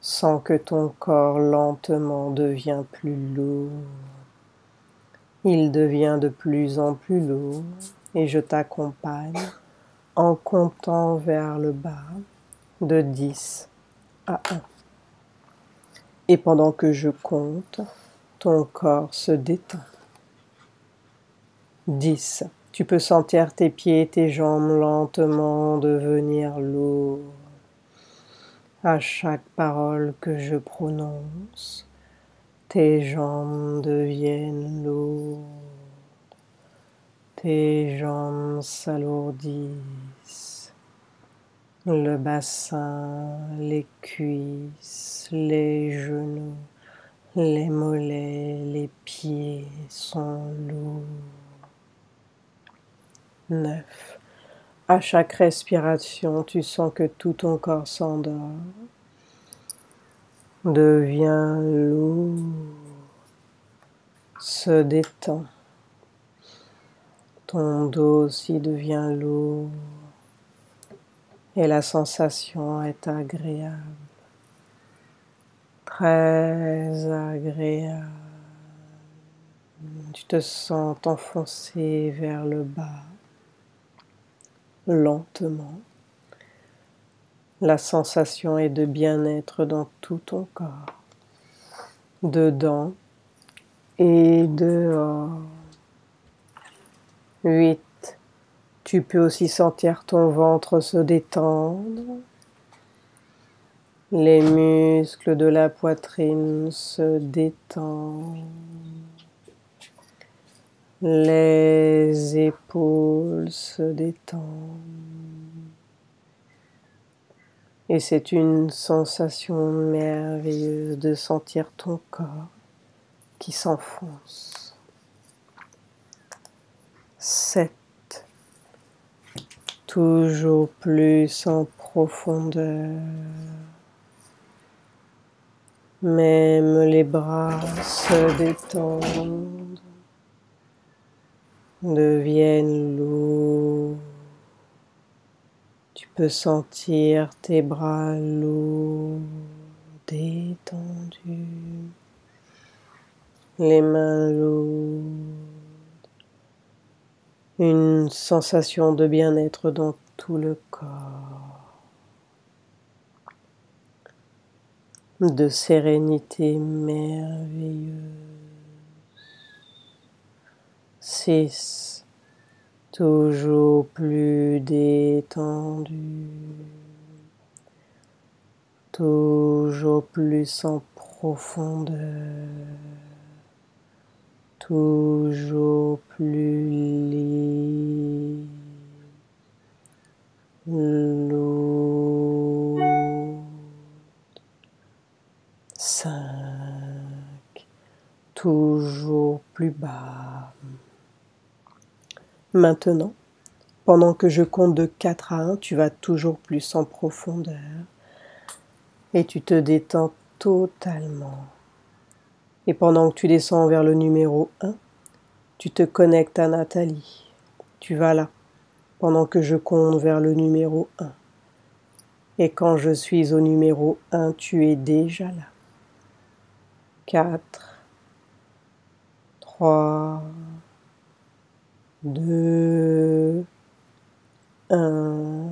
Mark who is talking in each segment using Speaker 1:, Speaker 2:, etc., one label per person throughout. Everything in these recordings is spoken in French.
Speaker 1: Sens que ton corps lentement devient plus lourd. Il devient de plus en plus lourd et je t'accompagne en comptant vers le bas de 10 à 1. Et pendant que je compte, ton corps se détend. 10. Tu peux sentir tes pieds et tes jambes lentement devenir lourds. À chaque parole que je prononce, tes jambes deviennent lourdes. Tes jambes s'alourdissent. Le bassin, les cuisses, les genoux, les mollets, les pieds sont lourds. 9. À chaque respiration, tu sens que tout ton corps s'endort, devient lourd, se détend. Ton dos aussi devient lourd et la sensation est agréable, très agréable. Tu te sens t'enfoncer vers le bas, lentement. La sensation est de bien-être dans tout ton corps, dedans et dehors. 8. Tu peux aussi sentir ton ventre se détendre. Les muscles de la poitrine se détendent. Les épaules se détendent. Et c'est une sensation merveilleuse de sentir ton corps qui s'enfonce. 7. Toujours plus en profondeur. Même les bras se détendent, deviennent lourds. Tu peux sentir tes bras lourds, détendus, les mains lourdes. Une sensation de bien-être dans tout le corps, de sérénité merveilleuse. 6. Toujours plus détendu, toujours plus en profondeur, toujours plus libre, lourd. 5. Toujours plus bas. Maintenant, pendant que je compte de 4 à 1, tu vas toujours plus en profondeur et tu te détends totalement. Et pendant que tu descends vers le numéro 1, tu te connectes à Nathalie. Tu vas là, pendant que je compte vers le numéro 1. Et quand je suis au numéro 1, tu es déjà là. 4, 3, 2, 1.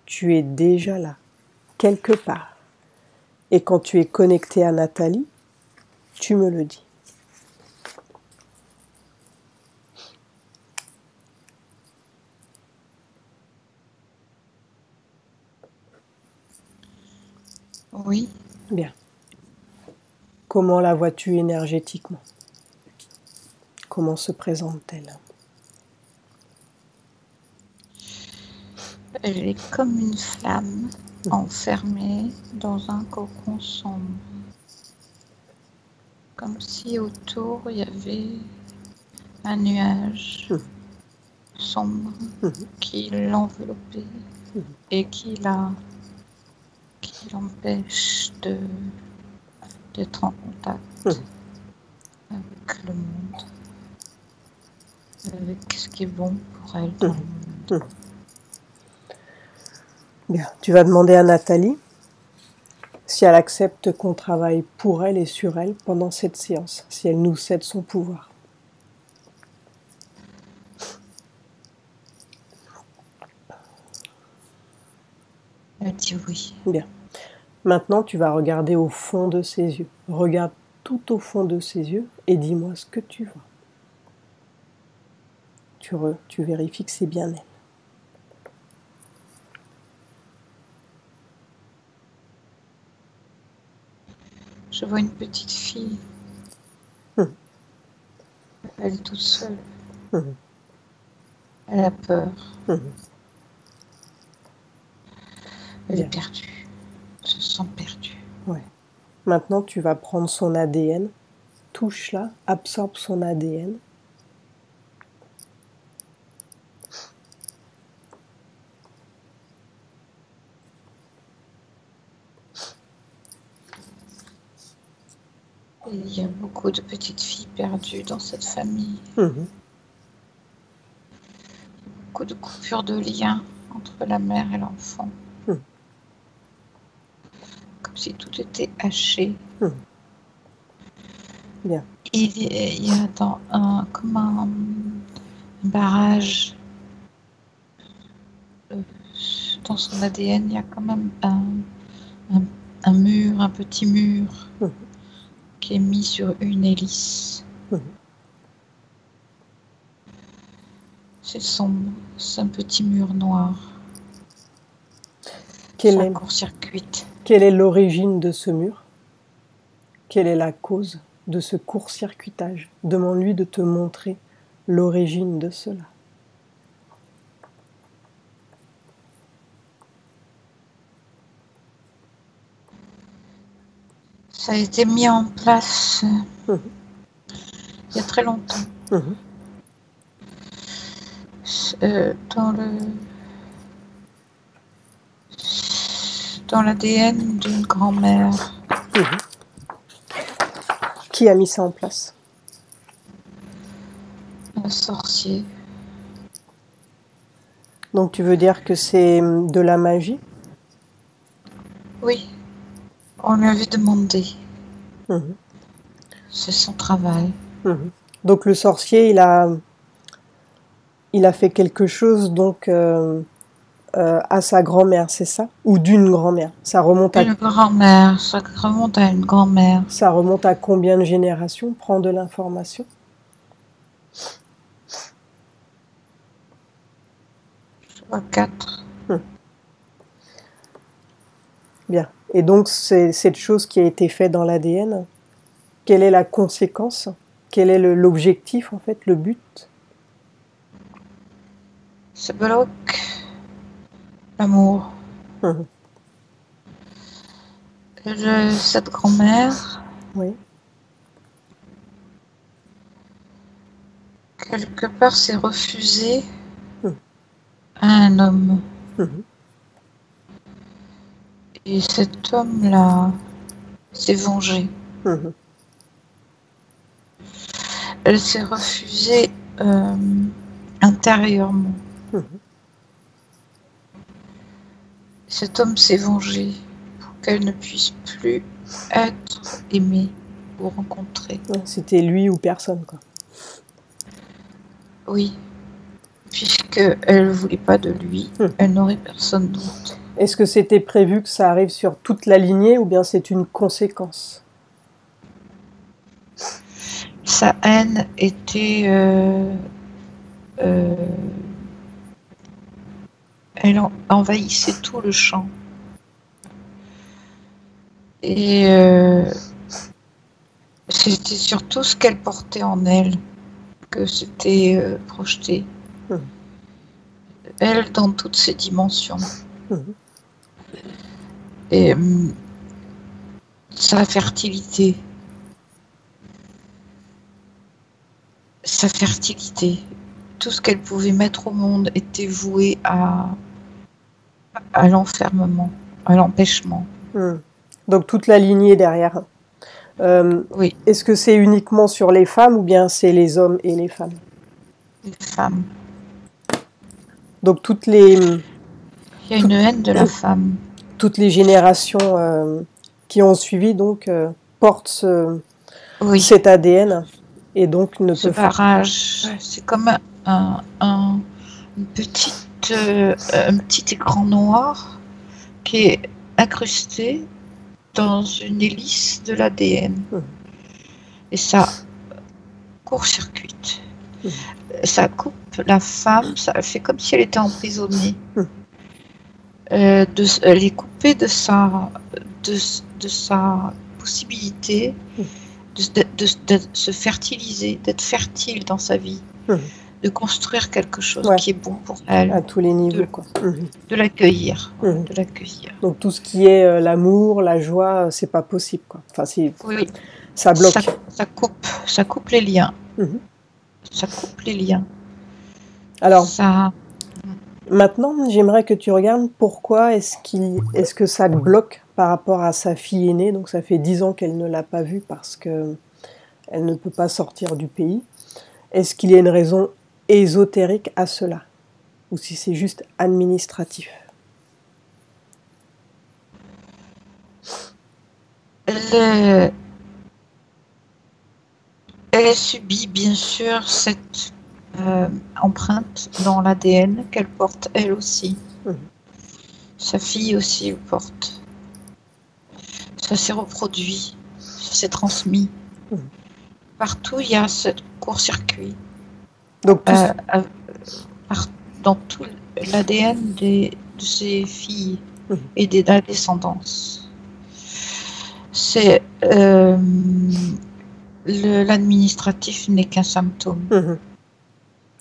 Speaker 1: Tu es déjà là, quelque part. Et quand tu es connecté à Nathalie, tu me le dis.
Speaker 2: Oui.
Speaker 1: Bien. Comment la vois-tu énergétiquement? Comment se présente-t-elle?
Speaker 2: Elle est comme une flamme enfermée dans un cocon sombre. Comme si autour il y avait un nuage sombre qui l'enveloppait et qui l'empêche d'être en contact avec le monde, avec ce qui est bon pour elle dans le monde.
Speaker 1: Bien, tu vas demander à Nathalie si elle accepte qu'on travaille pour elle et sur elle pendant cette séance, si elle nous cède son pouvoir.
Speaker 2: Elle dit oui.
Speaker 1: Bien. Maintenant, tu vas regarder au fond de ses yeux. Regarde tout au fond de ses yeux et dis-moi ce que tu vois. Tu vérifies que c'est bien elle.
Speaker 2: Je vois une petite fille. Elle est toute seule. Elle a peur. Elle est perdue. Elle se sent perdue.
Speaker 1: Ouais. Maintenant, tu vas prendre son ADN. Touche-la, absorbe son ADN.
Speaker 2: Et il y a beaucoup de petites filles perdues dans cette famille. Beaucoup de coupures de liens entre la mère et l'enfant. Comme si tout était haché.
Speaker 1: Bien.
Speaker 2: Il y a comme un barrage dans son ADN, il y a quand même un mur, un petit mur qui est mis sur une hélice. C'est sombre, c'est un petit mur noir. Ça court-circuite.
Speaker 1: Quelle est l'origine de ce mur? Quelle est la cause de ce court-circuitage? Demande-lui de te montrer l'origine de cela.
Speaker 2: Ça a été mis en place il y a très longtemps. Dans l'ADN d'une grand-mère.
Speaker 1: Qui a mis ça en place?
Speaker 2: Un sorcier.
Speaker 1: Donc tu veux dire que c'est de la magie?
Speaker 2: Oui. On lui avait demandé. C'est son travail.
Speaker 1: Donc le sorcier, il a fait quelque chose donc à sa grand-mère, c'est ça? Ou d'une grand-mère? Ça remonte à...
Speaker 2: Une grand-mère, ça remonte à une grand-mère.
Speaker 1: Ça remonte à combien de générations? Prends de l'information.
Speaker 2: Je vois 4.
Speaker 1: Bien. Et donc, c'est cette chose qui a été faite dans l'ADN. Quelle est la conséquence? Quel est l'objectif, en fait, le but?
Speaker 2: Ça bloque l'amour. Cette grand-mère,
Speaker 1: oui,
Speaker 2: quelque part, s'est refusée à un homme. Et cet homme-là s'est vengé. Elle s'est refusée intérieurement. Cet homme s'est vengé pour qu'elle ne puisse plus être aimée ou rencontrée.
Speaker 1: C'était lui ou personne, quoi.
Speaker 2: Oui, puisqu'elle ne voulait pas de lui, elle n'aurait personne d'autre.
Speaker 1: Est-ce que c'était prévu que ça arrive sur toute la lignée ou bien c'est une conséquence?
Speaker 2: Sa haine était... elle envahissait tout le champ. Et c'était surtout ce qu'elle portait en elle que c'était projeté. Elle dans toutes ses dimensions. Et sa fertilité. Tout ce qu'elle pouvait mettre au monde était voué à l'enfermement, à l'empêchement.
Speaker 1: Donc toute la lignée derrière.
Speaker 2: Oui.
Speaker 1: Est-ce que c'est uniquement sur les femmes ou bien c'est les hommes et les femmes?
Speaker 2: Les femmes.
Speaker 1: Donc toutes les...
Speaker 2: Il y a une haine de la femme.
Speaker 1: Toutes les générations qui ont suivi donc portent
Speaker 2: Oui,
Speaker 1: cet ADN et donc ne
Speaker 2: ce
Speaker 1: peuvent
Speaker 2: barrage, c'est comme une un petit écran noir qui est incrusté dans une hélice de l'ADN. Et ça court-circuite. Ça coupe la femme, ça fait comme si elle était emprisonnée. Elle est coupée de sa possibilité de se fertiliser, d'être fertile dans sa vie, de construire quelque chose qui est bon pour elle.
Speaker 1: À tous les niveaux, quoi.
Speaker 2: De l'accueillir, de l'accueillir.
Speaker 1: Donc tout ce qui est l'amour, la joie, c'est pas possible, quoi. Enfin,
Speaker 2: oui.
Speaker 1: Ça bloque.
Speaker 2: Ça coupe les liens. Ça coupe les liens.
Speaker 1: Alors, maintenant, j'aimerais que tu regardes pourquoi est-ce que ça bloque par rapport à sa fille aînée. Donc ça fait 10 ans qu'elle ne l'a pas vue parce qu'elle ne peut pas sortir du pays. Est-ce qu'il y a une raison ésotérique à cela? Ou si c'est juste administratif?
Speaker 2: Elle subit bien sûr cette empreinte dans l'ADN qu'elle porte elle aussi. Sa fille aussi le porte. Ça s'est reproduit, ça s'est transmis. Partout il y a ce court-circuit.
Speaker 1: Donc
Speaker 2: dans tout l'ADN de ses filles et de la descendance. C'est l'administratif n'est qu'un symptôme.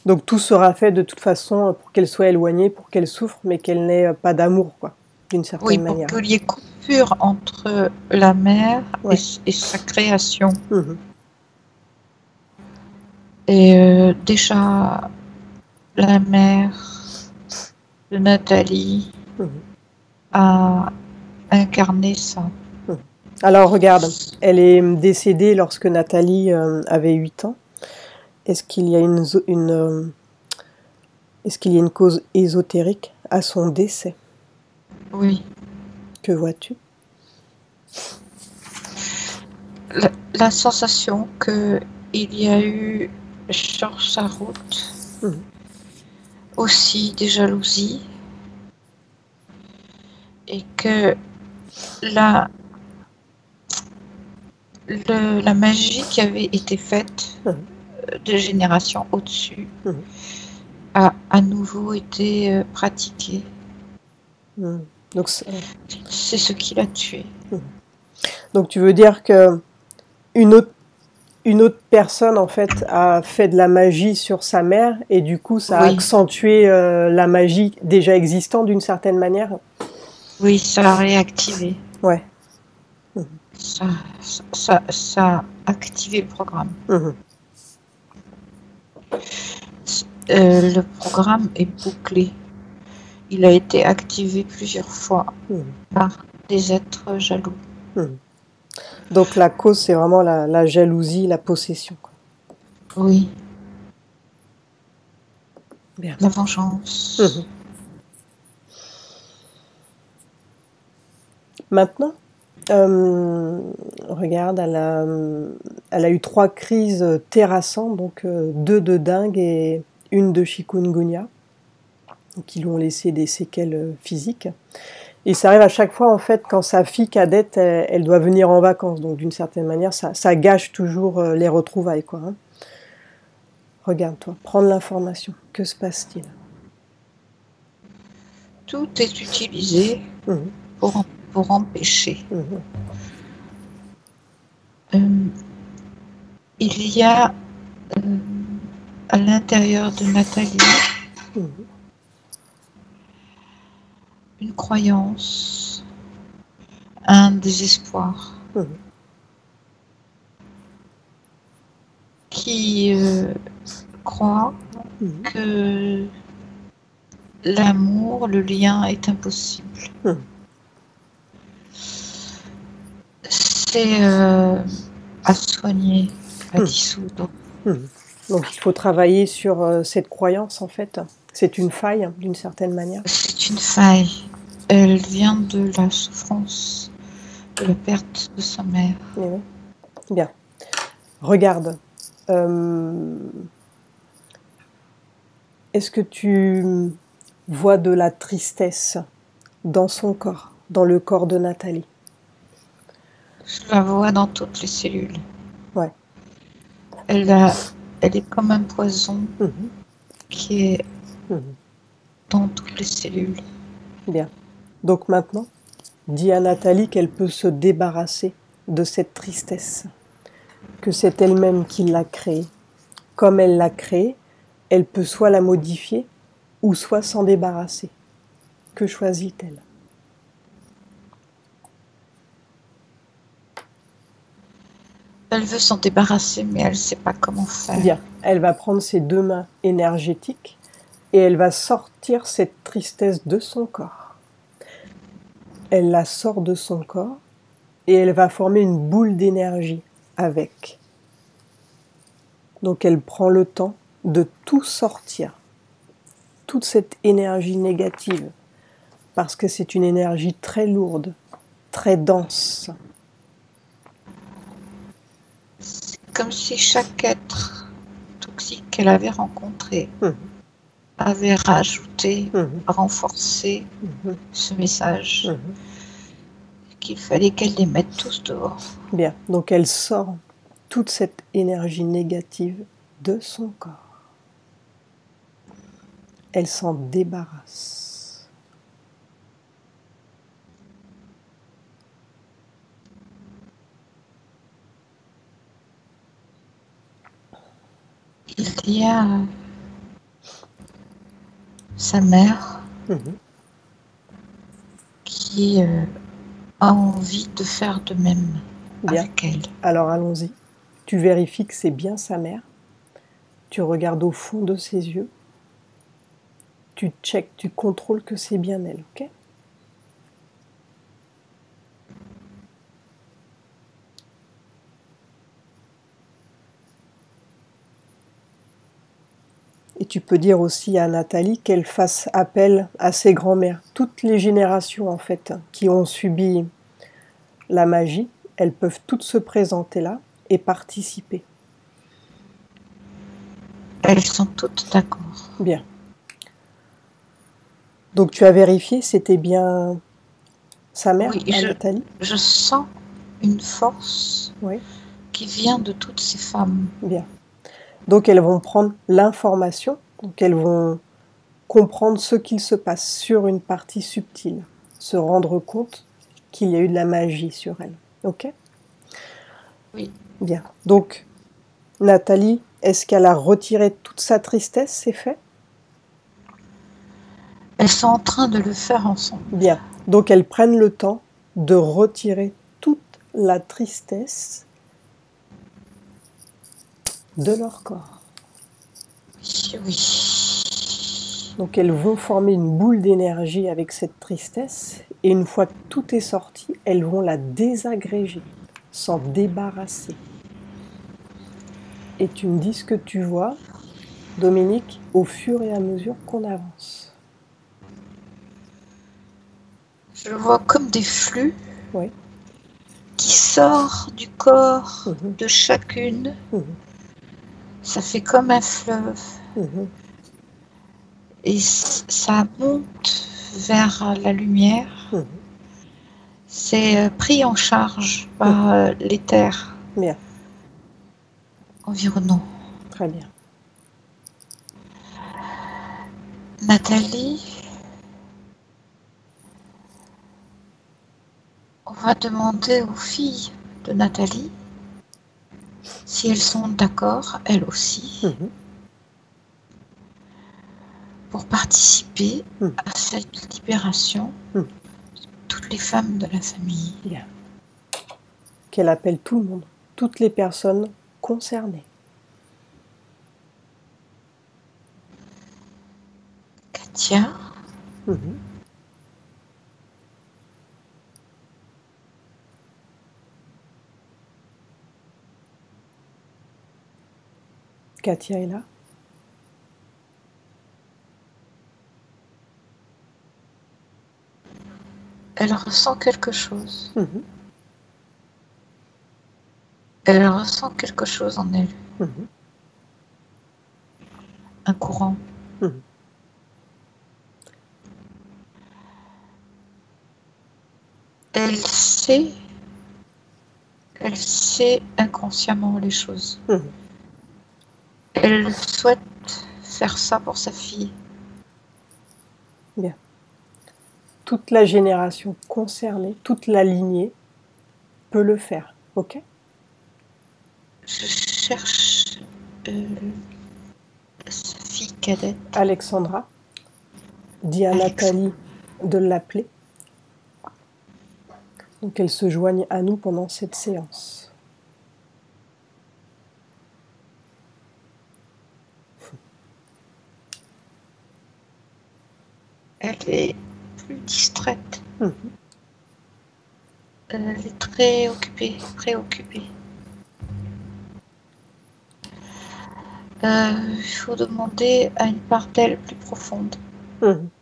Speaker 1: Donc tout sera fait de toute façon pour qu'elle soit éloignée, pour qu'elle souffre, mais qu'elle n'ait pas d'amour, quoi, d'une certaine manière.
Speaker 2: Oui, pour qu'il y ait coupure entre la mère et sa création. Et déjà, la mère de Nathalie a incarné ça.
Speaker 1: Alors regarde, elle est décédée lorsque Nathalie avait 8 ans. Est-ce qu'il y a une cause ésotérique à son décès?
Speaker 2: Oui.
Speaker 1: Que vois-tu?
Speaker 2: La sensation qu'il y a eu sur sa route aussi des jalousies et que la magie qui avait été faite de générations au-dessus a à nouveau été pratiquée.
Speaker 1: Donc
Speaker 2: c'est ce qui l'a tué.
Speaker 1: Donc tu veux dire que une autre personne en fait a fait de la magie sur sa mère et du coup ça a accentué la magie déjà existante d'une certaine manière?
Speaker 2: Oui, ça l'a réactivé.
Speaker 1: Ouais.
Speaker 2: Ça a activé le programme. Le programme est bouclé. Il a été activé plusieurs fois par des êtres jaloux.
Speaker 1: Donc la cause, c'est vraiment la jalousie, la possession, quoi.
Speaker 2: Oui.
Speaker 1: Bien.
Speaker 2: La vengeance.
Speaker 1: Maintenant, regarde, elle a eu 3 crises terrassantes, donc 2 de dengue et une de chikungunya, qui lui ont laissé des séquelles physiques. Et ça arrive à chaque fois, en fait, quand sa fille cadette, elle doit venir en vacances. Donc, d'une certaine manière, ça gâche toujours les retrouvailles, quoi. Hein. Regarde-toi, prendre l'information. Que se passe-t-il?
Speaker 2: Tout est utilisé pour empêcher. Il y a à l'intérieur de Nathalie une croyance, un désespoir qui croit que l'amour, le lien est impossible. C'est à soigner, à dissoudre.
Speaker 1: Donc il faut travailler sur cette croyance, en fait. C'est une faille, d'une certaine manière.
Speaker 2: C'est une faille. Elle vient de la souffrance de la perte de sa mère.
Speaker 1: Eh oui. Bien. Regarde. Est-ce que tu vois de la tristesse dans son corps, dans le corps de Nathalie?
Speaker 2: Je la vois dans toutes les cellules.
Speaker 1: Ouais.
Speaker 2: Elle est comme un poison qui est dans toutes les cellules.
Speaker 1: Bien. Donc maintenant, dis à Nathalie qu'elle peut se débarrasser de cette tristesse, que c'est elle-même qui l'a créée. Comme elle l'a créée, elle peut soit la modifier ou soit s'en débarrasser. Que choisit-elle?
Speaker 2: Elle veut s'en débarrasser, mais elle ne sait pas comment faire.
Speaker 1: Bien. Elle va prendre ses deux mains énergétiques et elle va sortir cette tristesse de son corps. Elle la sort de son corps et elle va former une boule d'énergie avec. Donc elle prend le temps de tout sortir, toute cette énergie négative, parce que c'est une énergie très lourde, très dense.
Speaker 2: C'est comme si chaque être toxique qu'elle avait rencontré avait rajouté, renforcé ce message, qu'il fallait qu'elle les mette tous dehors.
Speaker 1: Bien, donc elle sort toute cette énergie négative de son corps. Elle s'en débarrasse.
Speaker 2: Il y a sa mère qui a envie de faire de même avec elle.
Speaker 1: Alors allons-y. Tu vérifies que c'est bien sa mère. Tu regardes au fond de ses yeux. Tu checkes, tu contrôles que c'est bien elle, ok? Et tu peux dire aussi à Nathalie qu'elle fasse appel à ses grands-mères. Toutes les générations, en fait, qui ont subi la magie, elles peuvent toutes se présenter là et participer.
Speaker 2: Elles sont toutes d'accord.
Speaker 1: Bien. Donc tu as vérifié, c'était bien sa mère,
Speaker 2: oui,
Speaker 1: Nathalie?
Speaker 2: Je sens une force qui vient de toutes ces femmes.
Speaker 1: Bien. Donc elles vont prendre l'information, donc elles vont comprendre ce qu'il se passe sur une partie subtile, se rendre compte qu'il y a eu de la magie sur elle. Ok?
Speaker 2: Oui.
Speaker 1: Bien. Donc, Nathalie, est-ce qu'elle a retiré toute sa tristesse, c'est fait?
Speaker 2: Elles sont en train de le faire ensemble.
Speaker 1: Bien. Donc elles prennent le temps de retirer toute la tristesse de leur corps.
Speaker 2: Oui.
Speaker 1: Donc elles vont former une boule d'énergie avec cette tristesse et une fois que tout est sorti, elles vont la désagréger, s'en débarrasser. Et tu me dis ce que tu vois, Dominique, au fur et à mesure qu'on avance.
Speaker 2: Je vois comme des flux qui sortent du corps de chacune. Ça fait comme un fleuve. Et ça monte vers la lumière. C'est pris en charge par l'éther environnant.
Speaker 1: Très bien.
Speaker 2: Nathalie, on va demander aux filles de Nathalie si elles sont d'accord, elles aussi, pour participer à cette libération de toutes les femmes de la famille.
Speaker 1: Bien. Qu'elle appelle tout le monde, toutes les personnes concernées.
Speaker 2: Katia.
Speaker 1: Katia est là.
Speaker 2: Elle ressent quelque chose. Elle ressent quelque chose en elle. Un courant. Elle sait inconsciemment les choses. Elle souhaite faire ça pour sa fille.
Speaker 1: Bien. Toute la génération concernée, toute la lignée peut le faire, ok?
Speaker 2: Je cherche sa fille cadette.
Speaker 1: Alexandra, dis à Nathalie de l'appeler. Donc elle se joigne à nous pendant cette séance.
Speaker 2: Elle est plus distraite. Elle est très préoccupée. Il faut demander à une part d'elle plus profonde.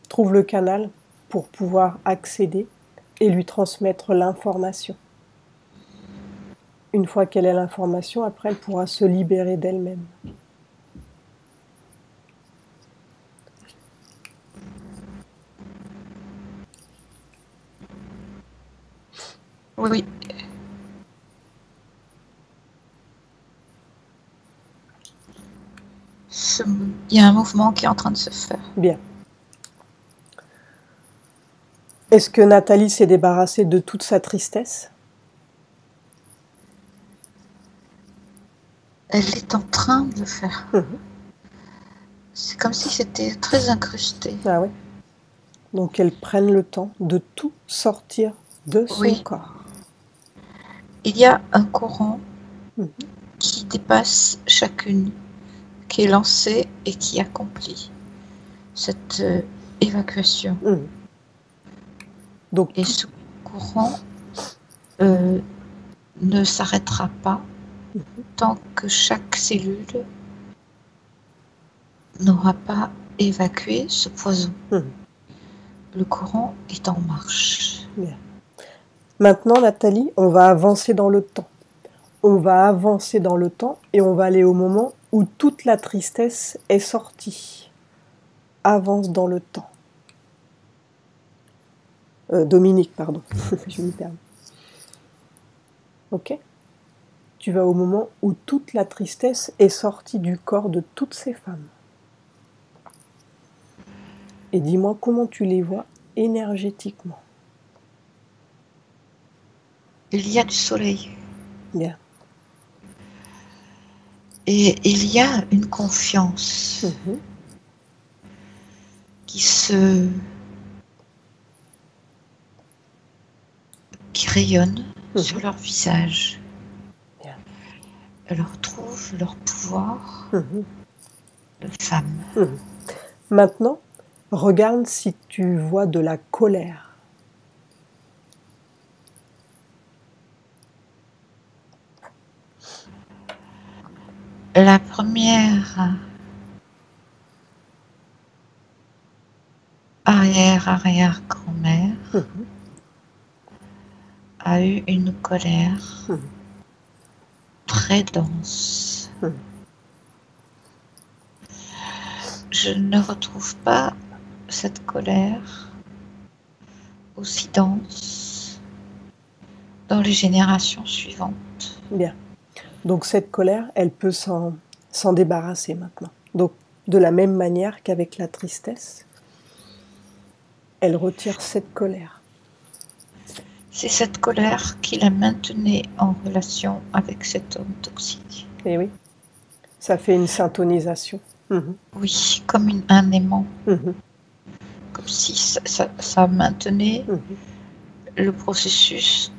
Speaker 1: Trouve le canal pour pouvoir accéder et lui transmettre l'information. Une fois qu'elle a l'information, après elle pourra se libérer d'elle-même.
Speaker 2: Oui. Il y a un mouvement qui est en train de se faire.
Speaker 1: Bien. Est-ce que Nathalie s'est débarrassée de toute sa tristesse?
Speaker 2: Elle est en train de le faire. C'est comme si c'était très incrusté.
Speaker 1: Ah oui. Donc qu'elle prenne le temps de tout sortir de son corps.
Speaker 2: Il y a un courant qui dépasse chacune, qui est lancé et qui accomplit cette évacuation.
Speaker 1: Donc,
Speaker 2: et ce courant ne s'arrêtera pas tant que chaque cellule n'aura pas évacué ce poison. Le courant est en marche.
Speaker 1: Bien. Maintenant, Nathalie, on va avancer dans le temps. On va avancer dans le temps et on va aller au moment où toute la tristesse est sortie. Avance dans le temps. Dominique, pardon. Je m'y perds. Ok? Tu vas au moment où toute la tristesse est sortie du corps de toutes ces femmes. Et dis-moi comment tu les vois énergétiquement.
Speaker 2: Il y a du soleil.
Speaker 1: Bien.
Speaker 2: Et il y a une confiance qui rayonne sur leur visage.
Speaker 1: Bien.
Speaker 2: Elle retrouve leur pouvoir de femme.
Speaker 1: Maintenant, regarde si tu vois de la colère.
Speaker 2: La première arrière-grand-mère a eu une colère très dense. Je ne retrouve pas cette colère aussi dense dans les générations suivantes.
Speaker 1: Bien. Donc cette colère, elle peut s'en débarrasser maintenant. Donc de la même manière qu'avec la tristesse, elle retire cette colère.
Speaker 2: C'est cette colère qui la maintenait en relation avec cet homme toxique.
Speaker 1: Et oui, ça fait une syntonisation.
Speaker 2: Oui, comme un aimant. Comme si ça maintenait le processus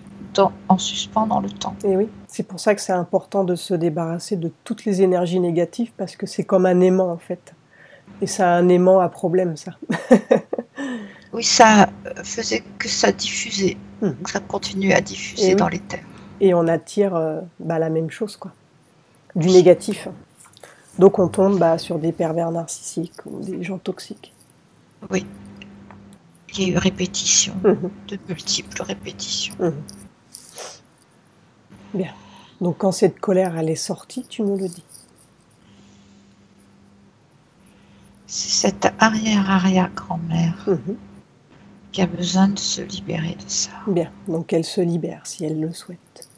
Speaker 2: en suspens dans le temps.
Speaker 1: Et oui, c'est pour ça que c'est important de se débarrasser de toutes les énergies négatives, parce que c'est comme un aimant en fait. Et c'est un aimant à problème, ça.
Speaker 2: Oui, ça faisait que ça diffusait, que ça continuait à diffuser dans l'éther.
Speaker 1: Et on attire la même chose, quoi. Du négatif. Donc on tombe sur des pervers narcissiques ou des gens toxiques.
Speaker 2: Oui. Il y a eu répétition, de multiples répétitions.
Speaker 1: Bien. Donc quand cette colère, elle est sortie, tu me le dis.
Speaker 2: C'est cette arrière-arrière-grand-mère qui a besoin de se libérer de ça.
Speaker 1: Bien, donc elle se libère si elle le souhaite.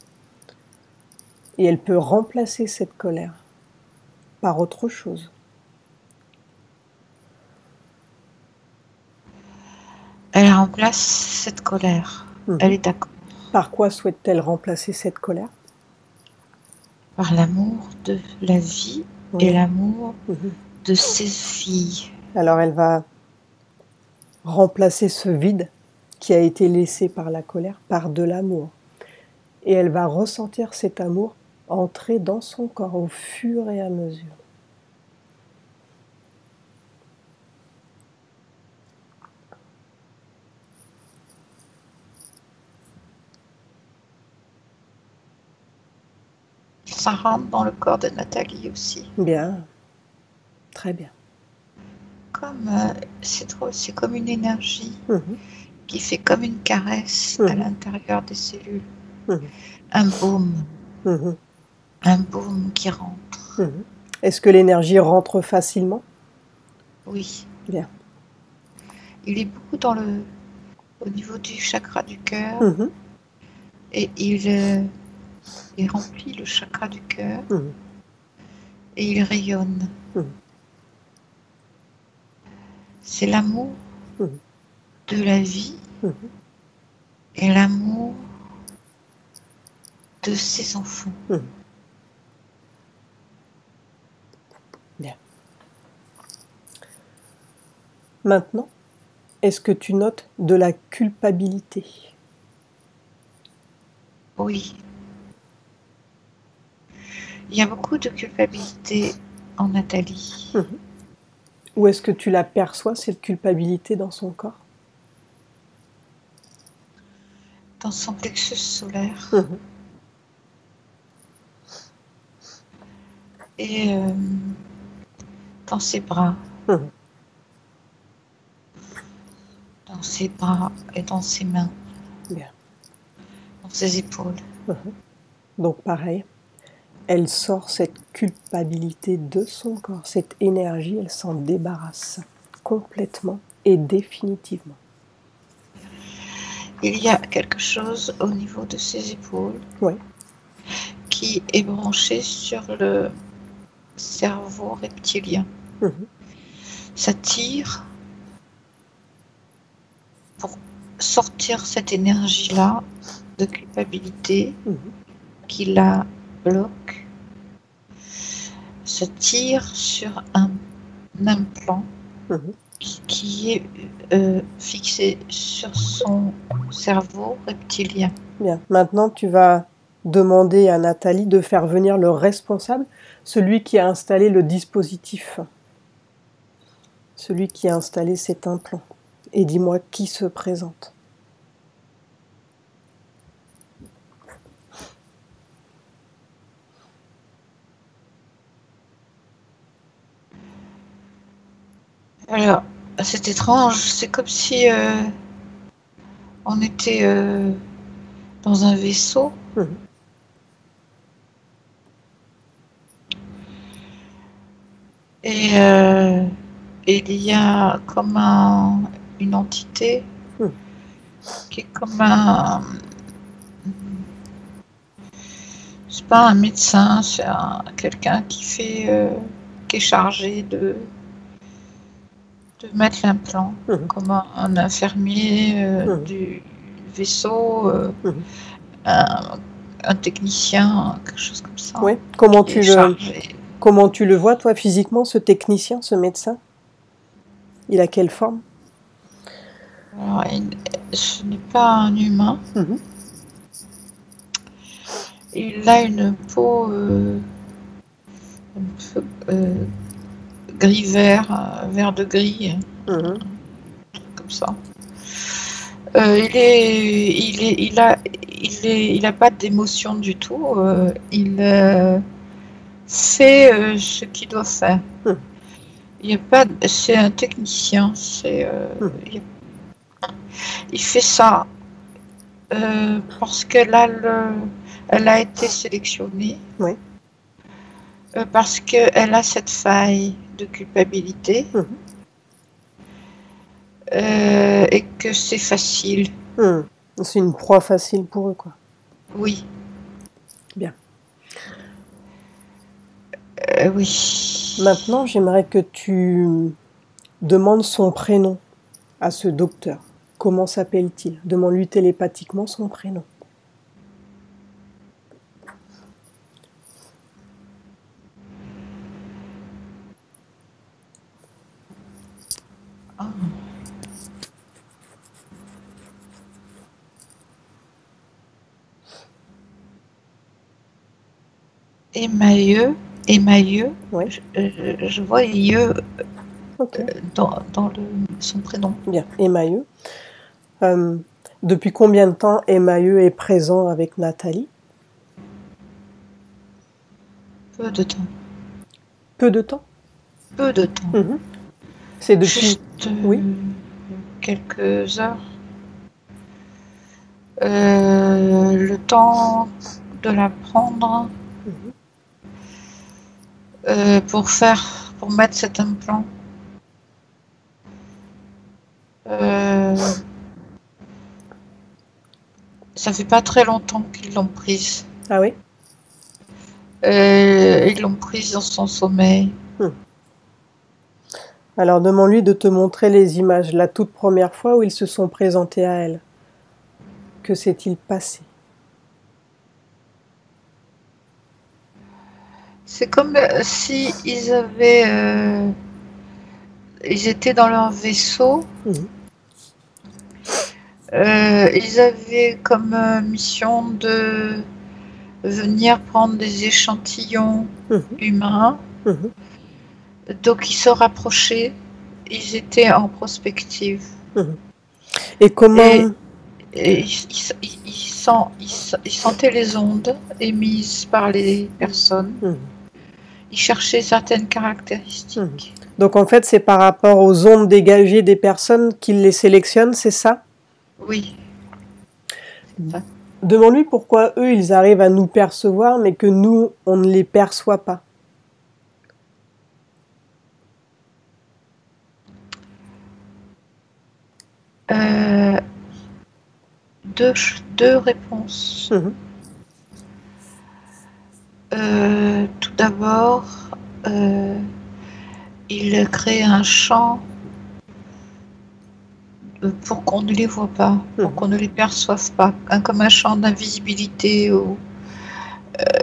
Speaker 1: Et elle peut remplacer cette colère par autre chose.
Speaker 2: Elle remplace cette colère. Elle est d'accord.
Speaker 1: Par quoi souhaite-t-elle remplacer cette colère?
Speaker 2: Par l'amour de la vie et l'amour de ses filles.
Speaker 1: Alors elle va remplacer ce vide qui a été laissé par la colère par de l'amour. Et elle va ressentir cet amour entrer dans son corps au fur et à mesure.
Speaker 2: Ça rentre dans le corps de Nathalie aussi.
Speaker 1: Bien, très bien.
Speaker 2: Comme c'est comme une énergie qui fait comme une caresse à l'intérieur des cellules. Un baume. Un baume qui rentre.
Speaker 1: Est-ce que l'énergie rentre facilement?
Speaker 2: Oui.
Speaker 1: Bien.
Speaker 2: Il est beaucoup au niveau du chakra du cœur. Et il remplit le chakra du cœur. Et il rayonne. C'est l'amour de la vie et l'amour de ses enfants.
Speaker 1: Bien. Maintenant, est-ce que tu notes de la culpabilité?
Speaker 2: Oui. Il y a beaucoup de culpabilité en Nathalie.
Speaker 1: Où est-ce que tu la perçois, cette culpabilité, dans son corps?
Speaker 2: Dans son plexus solaire. Et dans ses bras. Dans ses bras et dans ses mains.
Speaker 1: Bien.
Speaker 2: Dans ses épaules.
Speaker 1: Donc pareil, elle sort cette culpabilité de son corps. Cette énergie, elle s'en débarrasse complètement et définitivement.
Speaker 2: Il y a quelque chose au niveau de ses épaules qui est branché sur le cerveau reptilien. Ça tire pour sortir cette énergie-là de culpabilité qui la bloque. Ça tire sur un implant qui est fixé sur son cerveau reptilien.
Speaker 1: Bien. Maintenant, tu vas demander à Nathalie de faire venir le responsable, celui qui a installé le dispositif, celui qui a installé cet implant. Et dis-moi qui se présente.
Speaker 2: Alors, c'est étrange, c'est comme si on était dans un vaisseau. Et il y a comme une entité qui est comme c'est pas un médecin, c'est quelqu'un qui est chargé de mettre l'implant, comme un infirmier du vaisseau, un technicien, quelque chose comme ça.
Speaker 1: Oui. Comment tu le vois, toi, physiquement, ce technicien, ce médecin? Il a quelle forme?
Speaker 2: Alors, ce n'est pas un humain. Il a une peau un peu gris-vert, vert de gris, comme ça. Il a pas d'émotion du tout. Il fait ce qu'il doit faire. Il y a pas. C'est un technicien. Il fait ça Parce elle a été sélectionnée.
Speaker 1: Oui.
Speaker 2: Parce qu'elle a cette faille de culpabilité. Et que c'est facile.
Speaker 1: C'est une proie facile pour eux, quoi.
Speaker 2: Oui.
Speaker 1: Bien.
Speaker 2: Oui.
Speaker 1: Maintenant, j'aimerais que tu demandes son prénom à ce docteur. Comment s'appelle-t-il? Demande-lui télépathiquement son prénom.
Speaker 2: Oh. Émailleux.
Speaker 1: Oui.
Speaker 2: Je vois Yeux
Speaker 1: okay.
Speaker 2: dans son prénom.
Speaker 1: Bien, Émailleux. Depuis combien de temps Émailleux est présent avec Nathalie?
Speaker 2: Peu de temps.
Speaker 1: Peu de temps?
Speaker 2: Peu de temps.
Speaker 1: C'est depuis...
Speaker 2: Juste
Speaker 1: oui.
Speaker 2: Quelques heures. Le temps de la prendre pour mettre cet implant. Ça fait pas très longtemps qu'ils l'ont prise.
Speaker 1: Ah oui?
Speaker 2: Ils l'ont prise dans son sommeil.
Speaker 1: Alors demande-lui de te montrer les images la toute première fois où ils se sont présentés à elle. Que s'est-il passé?
Speaker 2: C'est comme si ils avaient... ils étaient dans leur vaisseau. Ils avaient comme mission de venir prendre des échantillons humains. Donc ils se rapprochaient. Ils étaient en prospective.
Speaker 1: Et comment...
Speaker 2: Et ils sentaient les ondes émises par les personnes. Ils cherchaient certaines caractéristiques.
Speaker 1: Donc en fait, c'est par rapport aux ondes dégagées des personnes qu'ils les sélectionnent, c'est ça?
Speaker 2: Oui.
Speaker 1: Demande-lui pourquoi eux, ils arrivent à nous percevoir, mais que nous, on ne les perçoit pas.
Speaker 2: Deux réponses. Tout d'abord, il crée un champ pour qu'on ne les voit pas, pour qu'on ne les perçoive pas, comme un champ d'invisibilité.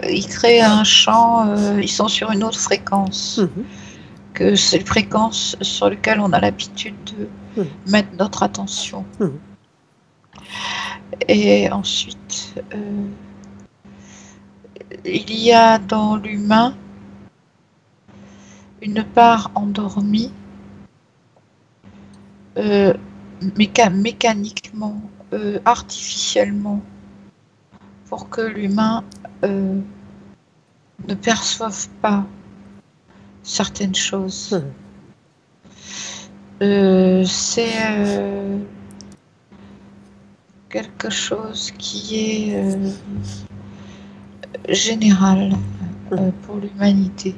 Speaker 2: Il crée un champ, ils sont sur une autre fréquence, que c'est une fréquence sur laquelle on a l'habitude de mettre notre attention. Et ensuite, il y a dans l'humain une part endormie, mécaniquement, artificiellement, pour que l'humain ne perçoive pas certaines choses. C'est quelque chose qui est général pour l'humanité.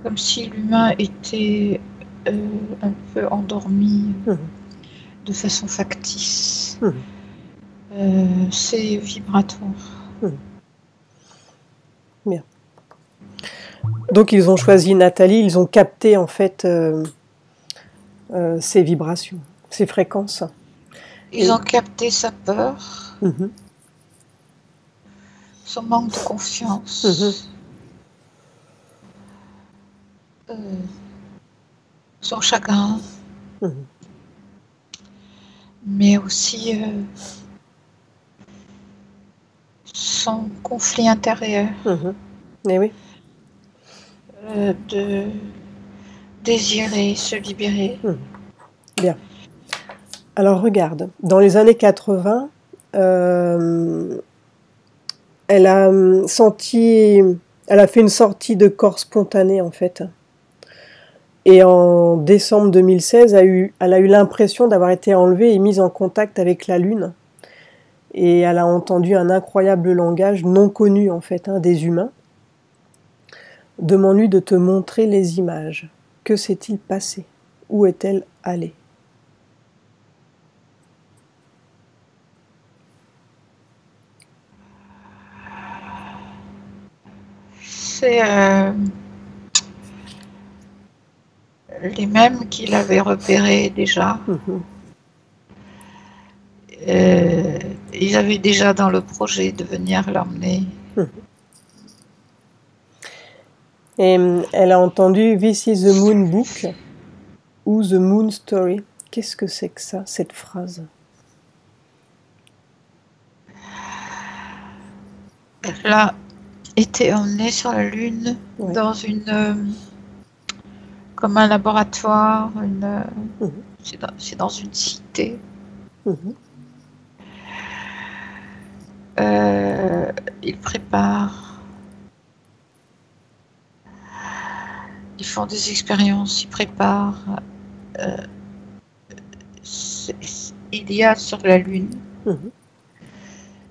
Speaker 2: Comme si l'humain était un peu endormi de façon factice. C'est vibratoire.
Speaker 1: Bien. Donc ils ont choisi Nathalie, ils ont capté en fait ses vibrations, ses fréquences.
Speaker 2: Ils ont capté sa peur, son manque de confiance, son chagrin, mais aussi son conflit intérieur
Speaker 1: Eh oui.
Speaker 2: de désirer se libérer.
Speaker 1: Bien. Alors regarde, dans les années 80, elle a fait une sortie de corps spontanée en fait. Et en décembre 2016, elle a eu l'impression d'avoir été enlevée et mise en contact avec la Lune. et elle a entendu un incroyable langage non connu en fait des humains. Demande-lui de te montrer les images. Que s'est-il passé? Où est-elle allée?
Speaker 2: C'est les mêmes qu'il avait repérés déjà. Ils avaient déjà dans le projet de venir l'emmener.
Speaker 1: Et elle a entendu This is the Moon Book ou The Moon Story. Qu'est-ce que c'est que ça, cette phrase?
Speaker 2: Elle a été emmenée sur la Lune dans une comme un laboratoire, c'est dans une cité. Ils préparent, ils font des expériences, ils préparent. Il y a sur la Lune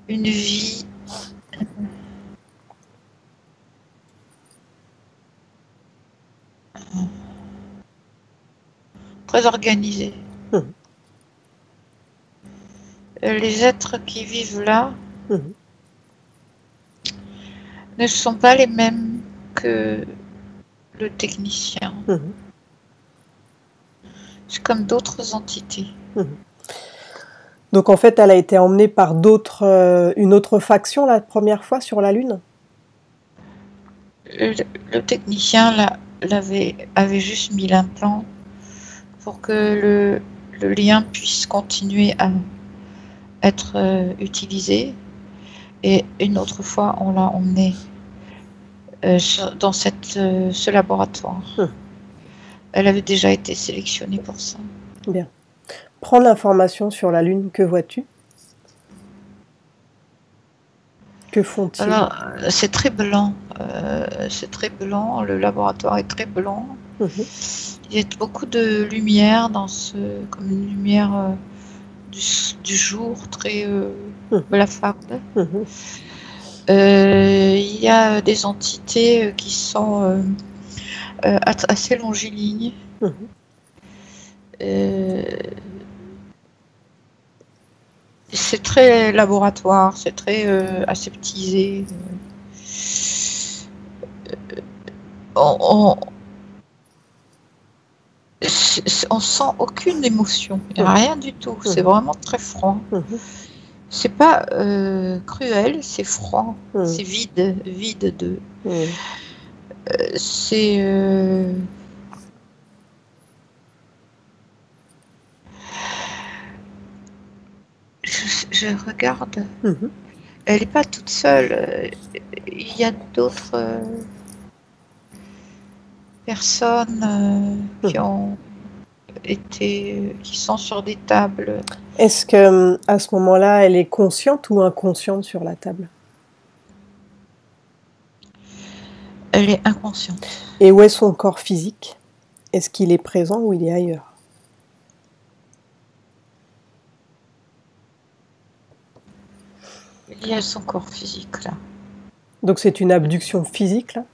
Speaker 2: une vie très organisée. Les êtres qui vivent là ne sont pas les mêmes que le technicien. C'est comme d'autres entités.
Speaker 1: Donc en fait, elle a été emmenée par une autre faction la première fois sur la Lune?
Speaker 2: Le technicien avait juste mis l'implant pour que le lien puisse continuer à être utilisé. Et une autre fois, on l'a emmené dans ce laboratoire. Elle avait déjà été sélectionnée pour ça.
Speaker 1: Bien. Prends l'information sur la Lune, que vois-tu? Que font-ils?
Speaker 2: Alors, c'est très blanc. C'est très blanc. Le laboratoire est très blanc. Il y a beaucoup de lumière comme une lumière du jour très blafarde. Il y a des entités qui sont assez longilignes. C'est très laboratoire, c'est très aseptisé. On sent aucune émotion, il n'y a rien du tout, c'est vraiment très froid. C'est pas cruel, c'est froid, c'est vide de... c'est... Je regarde. Elle n'est pas toute seule. Il y a d'autres personnes qui sont sur des tables.
Speaker 1: Est-ce que à ce moment-là, elle est consciente ou inconsciente sur la table?
Speaker 2: Elle est inconsciente.
Speaker 1: Et où est son corps physique? Est-ce qu'il est présent ou il est ailleurs?
Speaker 2: Il y a son corps physique là.
Speaker 1: Donc c'est une abduction physique là?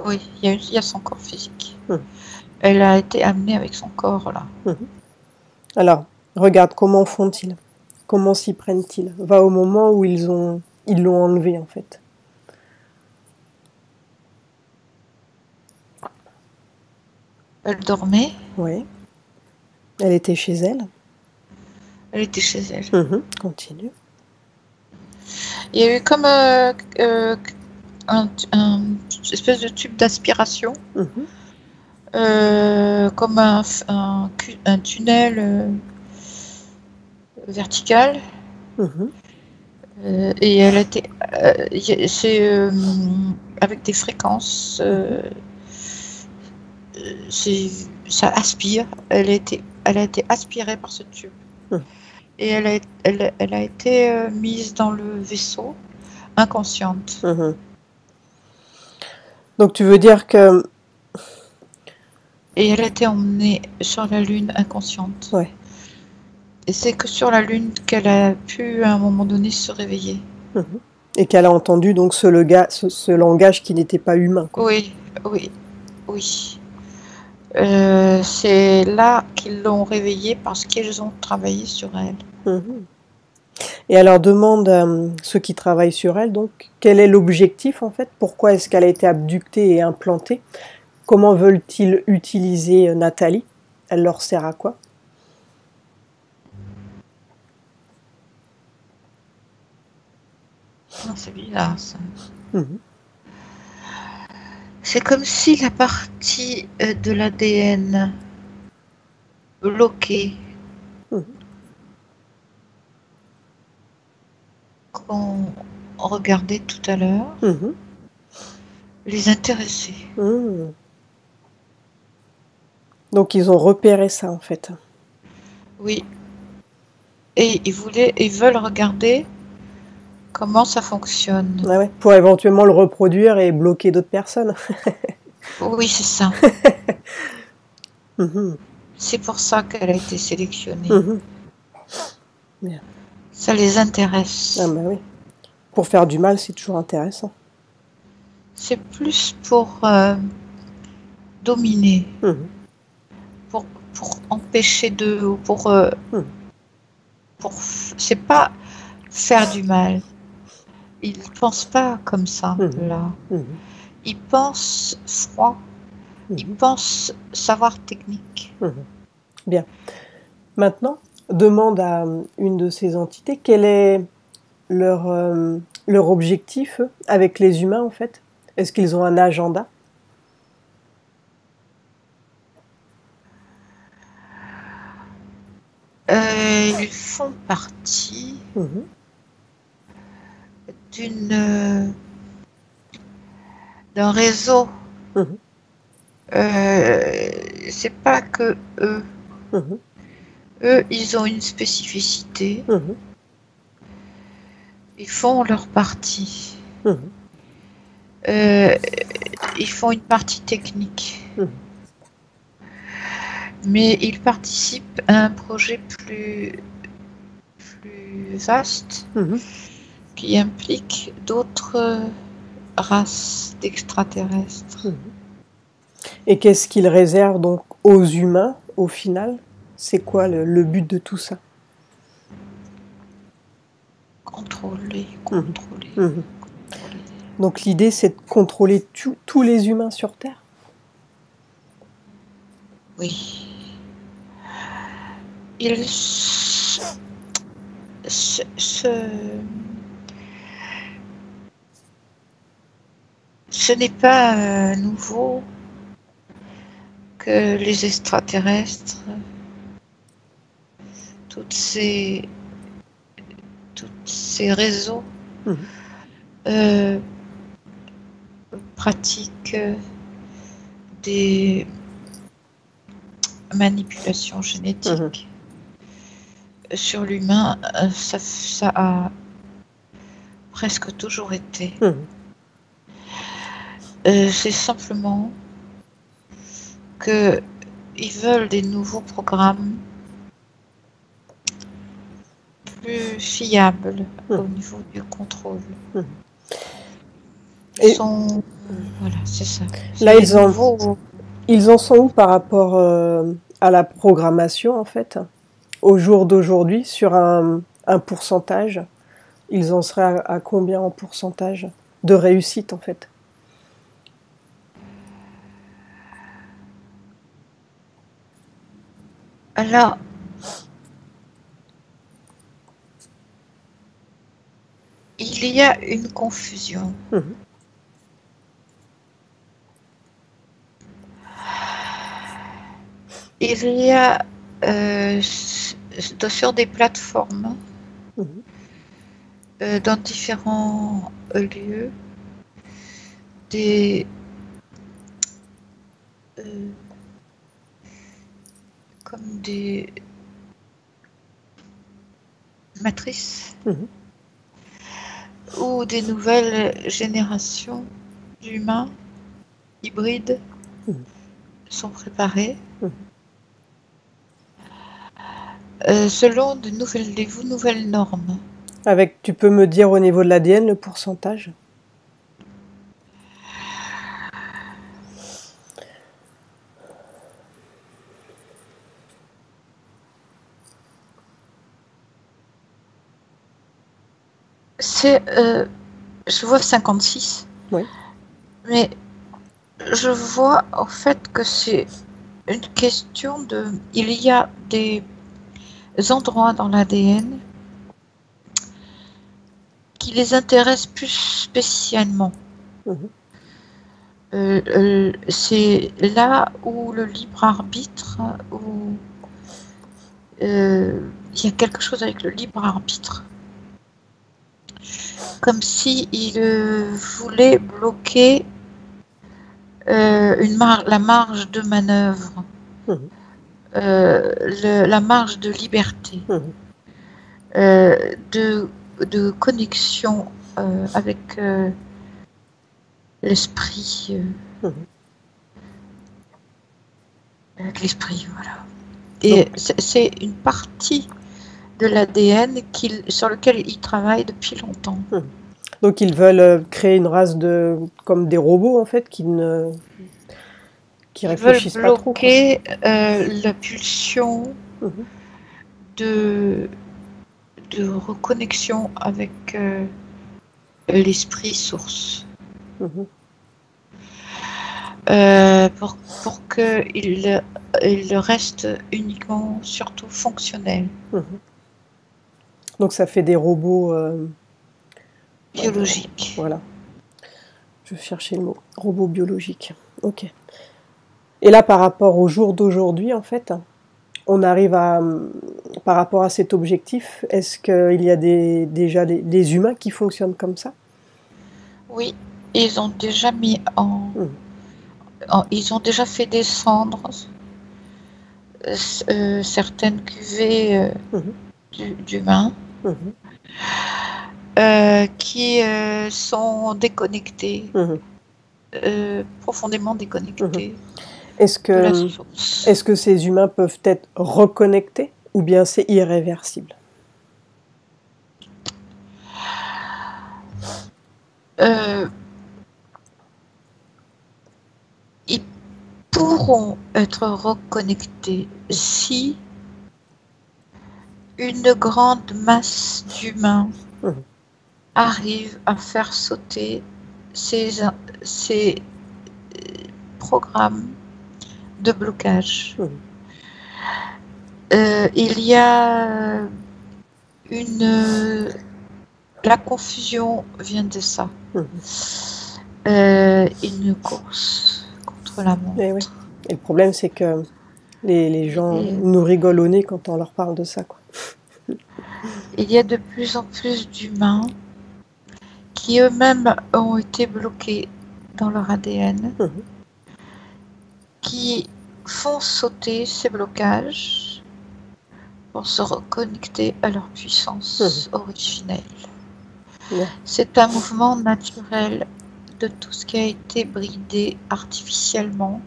Speaker 2: Oui, il y a son corps physique. Elle a été amenée avec son corps là.
Speaker 1: Alors, regarde, comment font-ils? Comment s'y prennent-ils? Va au moment où ils l'ont enlevée en fait.
Speaker 2: Elle dormait?
Speaker 1: Oui. Elle était chez elle?
Speaker 2: Elle était chez elle.
Speaker 1: Continue.
Speaker 2: Il y a eu comme un espèce de tube d'aspiration, comme un tunnel vertical. Et elle était, c'est avec des fréquences, ça aspire. Elle a été aspirée par ce tube. Et elle a été mise dans le vaisseau, inconsciente.
Speaker 1: Donc tu veux dire que...
Speaker 2: Et elle a été emmenée sur la Lune inconsciente.
Speaker 1: Ouais.
Speaker 2: Et c'est que sur la Lune qu'elle a pu à un moment donné se réveiller.
Speaker 1: Et qu'elle a entendu donc ce langage qui n'était pas humain, quoi.
Speaker 2: Oui, oui, oui. C'est là qu'ils l'ont réveillée parce qu'ils ont travaillé sur elle.
Speaker 1: Et alors demande à ceux qui travaillent sur elle, donc, quel est l'objectif en fait? Pourquoi est-ce qu'elle a été abductée et implantée? Comment veulent-ils utiliser Nathalie? Elle leur sert à quoi?
Speaker 2: Non, c'est bizarre ça. C'est comme si la partie de l'ADN bloquée qu'on regardait tout à l'heure les intéressait.
Speaker 1: Donc ils ont repéré ça en fait.
Speaker 2: Oui. Et ils veulent regarder comment ça fonctionne.
Speaker 1: Ah ouais, pour éventuellement le reproduire et bloquer d'autres personnes.
Speaker 2: Oui, c'est ça. C'est pour ça qu'elle a été sélectionnée.
Speaker 1: Bien.
Speaker 2: Ça les intéresse.
Speaker 1: Ah bah oui. Pour faire du mal, c'est toujours intéressant.
Speaker 2: C'est plus pour dominer, pour empêcher de, c'est pas faire du mal. Ils pensent pas comme ça là. Ils pensent froid. Ils pensent savoir technique.
Speaker 1: Bien. Maintenant, demande à une de ces entités quel est leur objectif avec les humains en fait. Est-ce qu'ils ont un agenda?
Speaker 2: Ils font partie d'un réseau. C'est pas que eux. Eux, ils ont une spécificité. Ils font leur partie. Ils font une partie technique. Mais ils participent à un projet plus vaste qui implique d'autres races d'extraterrestres.
Speaker 1: Et qu'est-ce qu'ils réservent donc aux humains au final? C'est quoi le but de tout ça?
Speaker 2: Contrôler.
Speaker 1: Donc l'idée c'est de contrôler tous les humains sur Terre?
Speaker 2: Oui. Ce n'est pas nouveau que les extraterrestres, tous ces réseaux pratiquent des manipulations génétiques sur l'humain. Ça a presque toujours été. C'est simplement qu'ils veulent des nouveaux programmes plus fiables au niveau du contrôle. Voilà, c'est ça.
Speaker 1: Là, ils en sont où par rapport à la programmation, en fait, au jour d'aujourd'hui, sur un pourcentage? Ils en seraient à combien en pourcentage de réussite, en fait?
Speaker 2: Alors, il y a une confusion. Il y a sur des plateformes, dans différents lieux, comme des matrices ou des nouvelles générations d'humains hybrides sont préparées. selon des nouvelles normes.
Speaker 1: Tu peux me dire au niveau de l'ADN le pourcentage?
Speaker 2: Je vois 56.
Speaker 1: Oui.
Speaker 2: Mais je vois en fait que c'est une question de... Il y a des endroits dans l'ADN qui les intéressent plus spécialement. C'est là où le libre arbitre, où il y a quelque chose avec le libre arbitre. Comme si il voulait bloquer la marge de manœuvre, la marge de liberté, de connexion avec l'esprit. Avec l'esprit, voilà. Et c'est une partie de l'ADN sur lequel ils travaillent depuis longtemps.
Speaker 1: Donc ils veulent créer une race comme des robots en fait qui réfléchissent pas trop.
Speaker 2: Ils veulent bloquer la pulsion de reconnexion avec l'esprit source. Pour qu'il reste uniquement, surtout fonctionnel.
Speaker 1: Donc ça fait des robots
Speaker 2: biologiques.
Speaker 1: Voilà. Je cherchais le mot. Robots biologiques. Ok. Et là, par rapport au jour d'aujourd'hui, en fait, on arrive par rapport à cet objectif, est-ce qu'il y a déjà des humains qui fonctionnent comme ça?
Speaker 2: Oui, ils ont déjà mis ils ont déjà fait descendre certaines cuvées d'humains qui sont déconnectés, profondément déconnectés.
Speaker 1: Est-ce que ces humains peuvent être reconnectés ou bien c'est irréversible?
Speaker 2: Ils pourront être reconnectés si une grande masse d'humains arrive à faire sauter ces programmes de blocage. Il y a la confusion vient de ça. Une course contre la montre.
Speaker 1: Et, oui. Et le problème, c'est que les gens nous rigolent au nez quand on leur parle de ça, quoi.
Speaker 2: Il y a de plus en plus d'humains qui eux-mêmes ont été bloqués dans leur ADN, qui font sauter ces blocages pour se reconnecter à leur puissance originelle. C'est un mouvement naturel de tout ce qui a été bridé artificiellement.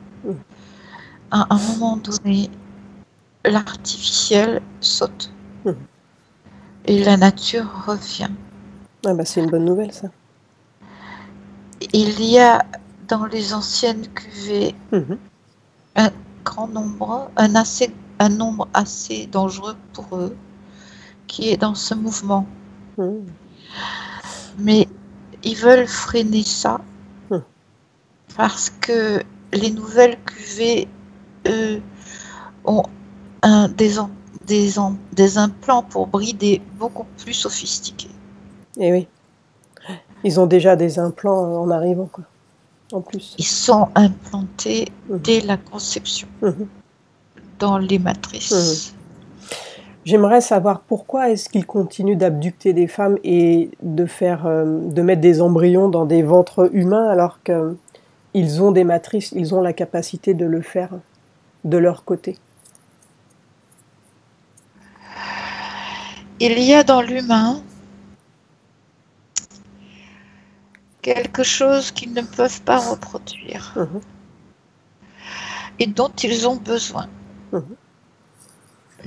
Speaker 2: À un moment donné, l'artificiel saute et la nature revient.
Speaker 1: Ah bah c'est une bonne nouvelle, ça.
Speaker 2: Il y a dans les anciennes cuvées un grand nombre, un nombre assez dangereux pour eux, qui est dans ce mouvement. Mais ils veulent freiner ça parce que les nouvelles cuvées, eux, ont des implants pour brider beaucoup plus sophistiqués.
Speaker 1: Et oui. Ils ont déjà des implants en arrivant, quoi. En plus.
Speaker 2: Ils sont implantés dès la conception dans les matrices.
Speaker 1: J'aimerais savoir pourquoi est-ce qu'ils continuent d'abducter des femmes et de mettre des embryons dans des ventres humains alors qu'ils ont des matrices, ils ont la capacité de le faire de leur côté.
Speaker 2: Il y a dans l'humain quelque chose qu'ils ne peuvent pas reproduire et dont ils ont besoin.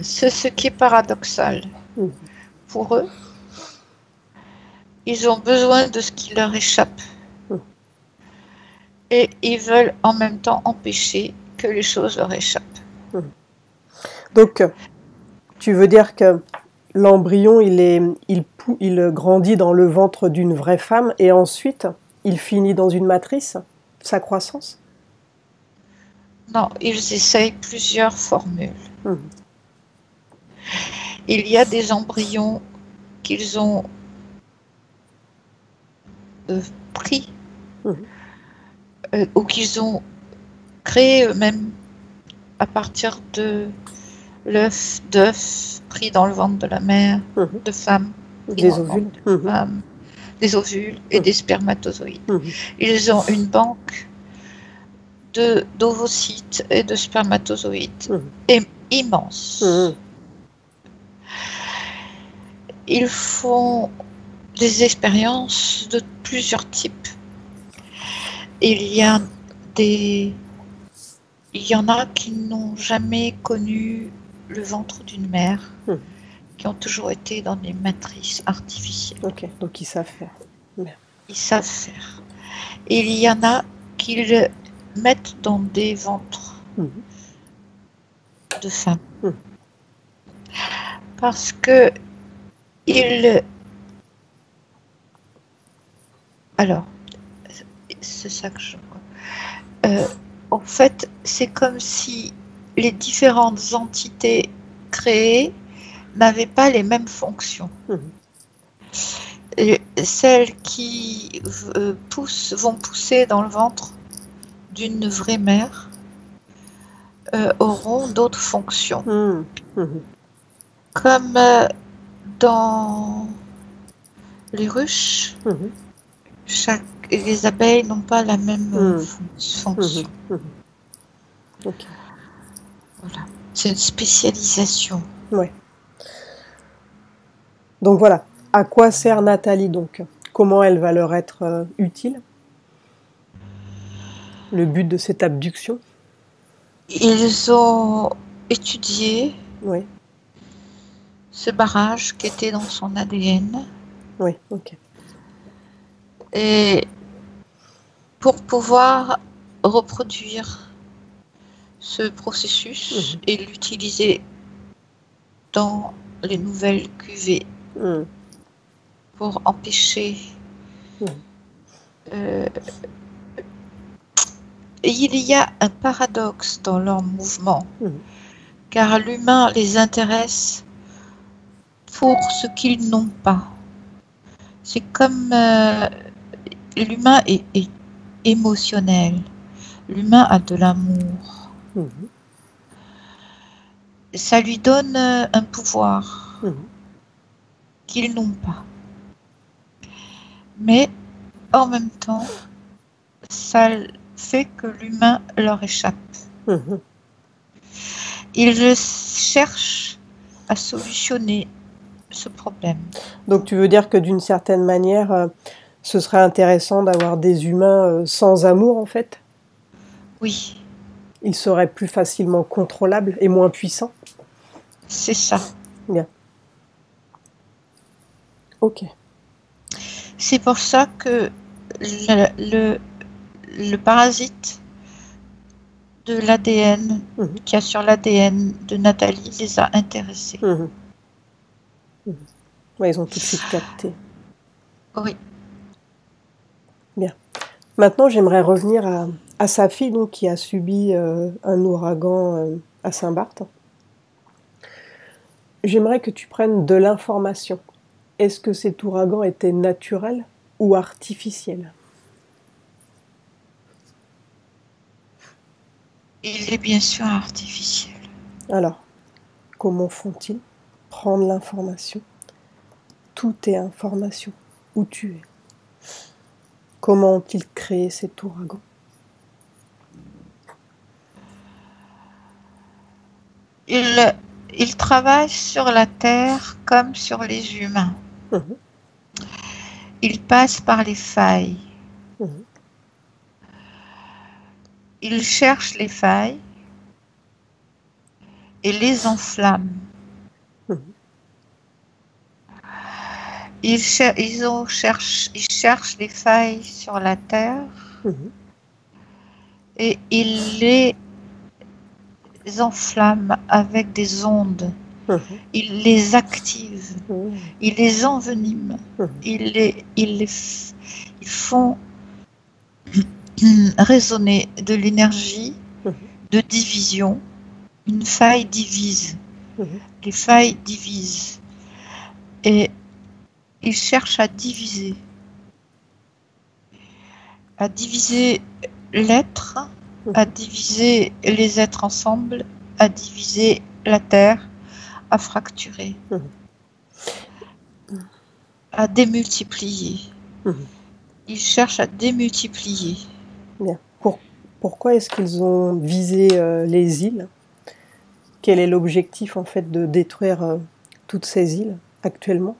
Speaker 2: C'est ce qui est paradoxal.
Speaker 1: Mhm.
Speaker 2: Pour eux, ils ont besoin de ce qui leur échappe.
Speaker 1: Mhm.
Speaker 2: Et ils veulent en même temps empêcher que les choses leur échappent.
Speaker 1: Mhm. Donc, tu veux dire que l'embryon, il grandit dans le ventre d'une vraie femme et ensuite, il finit dans une matrice, sa croissance?
Speaker 2: Non, ils essayent plusieurs formules.
Speaker 1: Mhm.
Speaker 2: Il y a des embryons qu'ils ont pris
Speaker 1: Mhm.
Speaker 2: ou qu'ils ont créés eux-mêmes à partir de d'œufs pris dans le ventre de la mère,
Speaker 1: Mhm.
Speaker 2: de femmes pris
Speaker 1: Des
Speaker 2: dans le
Speaker 1: ovules.
Speaker 2: ventre de la femme, des ovules et des spermatozoïdes.
Speaker 1: Mhm.
Speaker 2: Ils ont une banque d'ovocytes et de spermatozoïdes immense.
Speaker 1: Mhm.
Speaker 2: Ils font des expériences de plusieurs types. Il y en a qui n'ont jamais connu le ventre d'une mère, qui ont toujours été dans des matrices artificielles.
Speaker 1: Ok, donc ils savent faire.
Speaker 2: Ils savent faire. Et il y en a qui le mettent dans des ventres de femmes. Parce que alors, c'est ça que je vois. En fait, c'est comme si les différentes entités créées n'avaient pas les mêmes fonctions. Et celles qui vont pousser dans le ventre d'une vraie mère auront d'autres fonctions. Comme dans les ruches, les abeilles n'ont pas la même fonction.
Speaker 1: Okay.
Speaker 2: Voilà. C'est une spécialisation.
Speaker 1: Ouais. Donc voilà. À quoi sert Nathalie donc? Comment elle va leur être utile? Le but de cette abduction?
Speaker 2: Ils ont étudié
Speaker 1: oui.
Speaker 2: ce barrage qui était dans son ADN.
Speaker 1: Oui, ok.
Speaker 2: Et pour pouvoir reproduire ce processus et l'utiliser dans les nouvelles cuvées pour empêcher il y a un paradoxe dans leur mouvement car l'humain les intéresse pour ce qu'ils n'ont pas. C'est comme l'humain est émotionnel. L'humain a de l'amour. Ça lui donne un pouvoir qu'ils n'ont pas. Mais en même temps, ça fait que l'humain leur échappe. Ils cherchent à solutionner ce problème.
Speaker 1: Donc tu veux dire que d'une certaine manière, ce serait intéressant d'avoir des humains sans amour en fait?
Speaker 2: Oui.
Speaker 1: Ils seraient plus facilement contrôlables et moins puissants?
Speaker 2: C'est ça.
Speaker 1: Bien. Ok.
Speaker 2: C'est pour ça que le parasite de l'ADN qu'il y a sur l'ADN de Nathalie les a intéressés.
Speaker 1: Ouais, ils ont tout de suite capté.
Speaker 2: Oui.
Speaker 1: Bien. Maintenant, j'aimerais revenir à sa fille donc, qui a subi un ouragan à Saint-Barth. J'aimerais que tu prennes de l'information. Est-ce que cet ouragan était naturel ou artificiel?
Speaker 2: Il est bien sûr artificiel.
Speaker 1: Alors, comment font-ils? Prendre l'information. Tout est information. Où tu es. Comment ont-ils créé cet ouragan?
Speaker 2: Ils travaillent sur la Terre comme sur les humains. Ils passent par les failles. Ils cherchent les failles et les enflamme. Ils cherchent les failles sur la terre et ils les enflamment avec des ondes. Ils les activent, ils les enveniment, ils font résonner de l'énergie de division. Une faille divise. Les failles divisent. Et ils cherchent à diviser l'être, à diviser les êtres ensemble, à diviser la terre, à fracturer, à démultiplier. Ils cherchent à démultiplier.
Speaker 1: Bien. Pourquoi est-ce qu'ils ont visé les îles? Quel est l'objectif en fait de détruire toutes ces îles actuellement?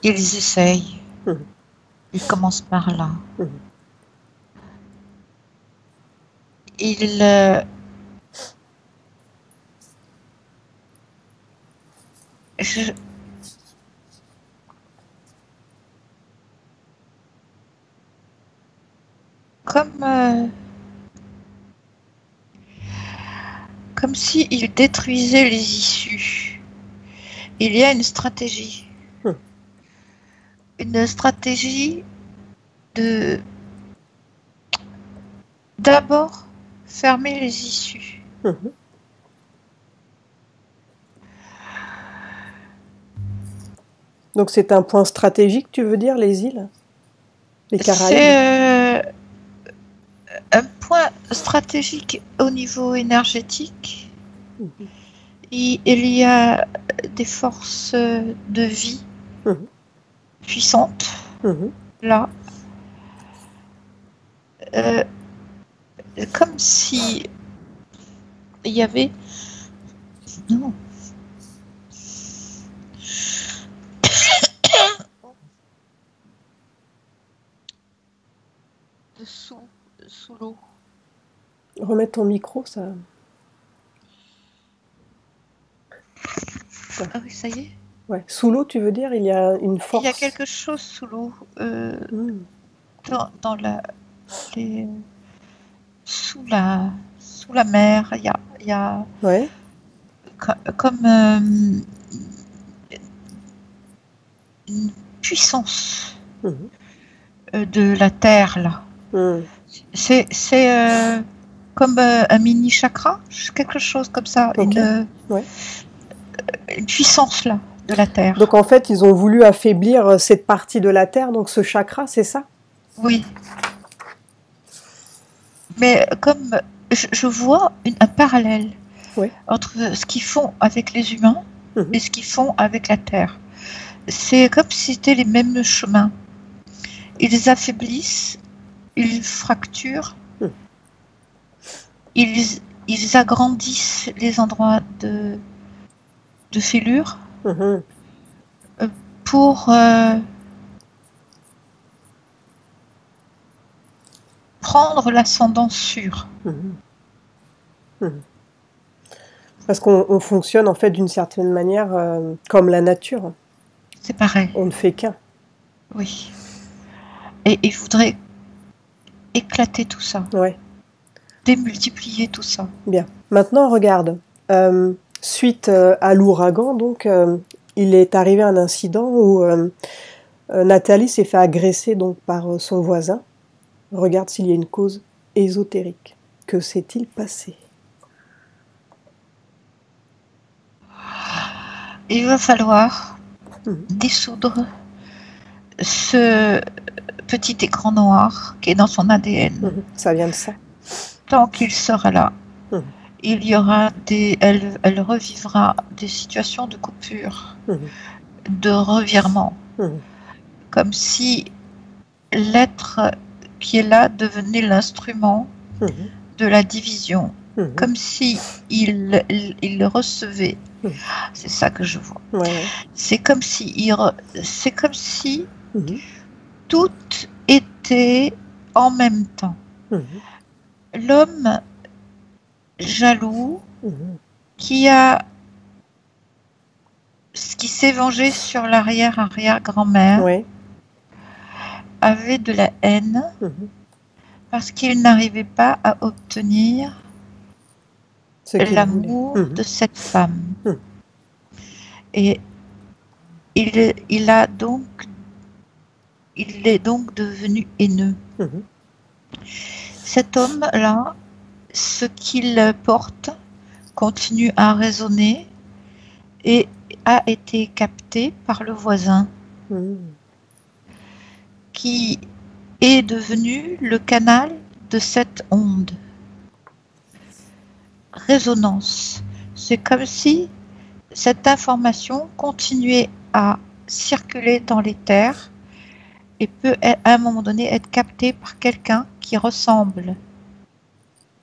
Speaker 2: Ils essayent. Ils commencent par là. Comme s'ils détruisaient les issues. Il y a une stratégie. Une stratégie de d'abord fermer les issues.
Speaker 1: Donc c'est un point stratégique, tu veux dire, les îles? Les Caraïbes?
Speaker 2: C'est un point stratégique au niveau énergétique. Il y a des forces de vie puissantes là. Comme si il y avait sous l'eau.
Speaker 1: Remets ton micro, ça.
Speaker 2: Ouais. Ah oui, ça y est.
Speaker 1: Ouais. Sous l'eau, tu veux dire, il y a une force.
Speaker 2: Il y a quelque chose sous l'eau, dans sous la mer. Il y a
Speaker 1: ouais.
Speaker 2: Comme une puissance de la terre là. C'est comme un mini chakra, quelque chose comme ça, une puissance là de la terre.
Speaker 1: Donc en fait, ils ont voulu affaiblir cette partie de la terre, donc ce chakra, c'est ça?
Speaker 2: Oui. Mais comme je vois un parallèle entre ce qu'ils font avec les humains et ce qu'ils font avec la terre. C'est comme si c'était les mêmes chemins. Ils affaiblissent, ils fracturent, ils agrandissent les endroits de fêlure pour prendre l'ascendant sûr.
Speaker 1: Parce qu'on fonctionne en fait d'une certaine manière comme la nature.
Speaker 2: C'est pareil.
Speaker 1: On ne fait qu'un.
Speaker 2: Oui. Et il faudrait éclater tout ça.
Speaker 1: Ouais.
Speaker 2: Démultiplier tout ça.
Speaker 1: Bien. Maintenant, regarde. Suite à l'ouragan, donc, il est arrivé un incident où Nathalie s'est fait agresser donc par son voisin. Regarde s'il y a une cause ésotérique. Que s'est-il passé?
Speaker 2: Il va falloir dissoudre ce petit écran noir qui est dans son ADN.
Speaker 1: Ça vient de ça.
Speaker 2: Tant qu'il sera là, il y aura elle revivra des situations de coupure, de revirement, comme si l'être qui est là devenait l'instrument de la division, comme si il recevait. C'est ça que je vois. C'est comme si
Speaker 1: Mhm.
Speaker 2: Tout était en même temps.
Speaker 1: Mhm.
Speaker 2: L'homme jaloux
Speaker 1: Mhm.
Speaker 2: qui s'est vengé sur l'arrière-arrière-grand-mère
Speaker 1: Ouais.
Speaker 2: avait de la haine
Speaker 1: Mhm.
Speaker 2: parce qu'il n'arrivait pas à obtenir
Speaker 1: Ce qu'il voulait.
Speaker 2: l'amour
Speaker 1: Mhm.
Speaker 2: de cette femme.
Speaker 1: Mhm.
Speaker 2: Et il est donc devenu haineux.
Speaker 1: Mhm.
Speaker 2: Cet homme-là, ce qu'il porte continue à résonner et a été capté par le voisin,
Speaker 1: Mhm.
Speaker 2: qui est devenu le canal de cette onde. Résonance. C'est comme si cette information continuait à circuler dans l'éther et peut à un moment donné être captée par quelqu'un qui ressemble,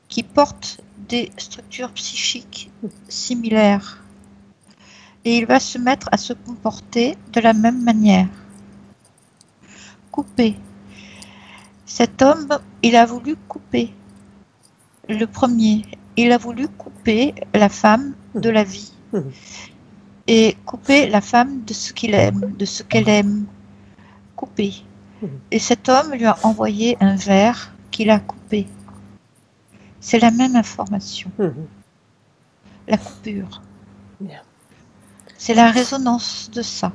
Speaker 2: qui porte des structures psychiques similaires. Et il va se mettre à se comporter de la même manière. Couper. Cet homme, il a voulu couper. Le premier, il a voulu couper la femme de la vie.
Speaker 1: Mhm.
Speaker 2: Et couper la femme de ce qu'il aime, de ce qu'elle aime. Couper.
Speaker 1: Mhm.
Speaker 2: Et cet homme lui a envoyé un verre qu'il a coupé. C'est la même information.
Speaker 1: Mhm.
Speaker 2: La coupure.
Speaker 1: Bien.
Speaker 2: C'est la résonance de ça.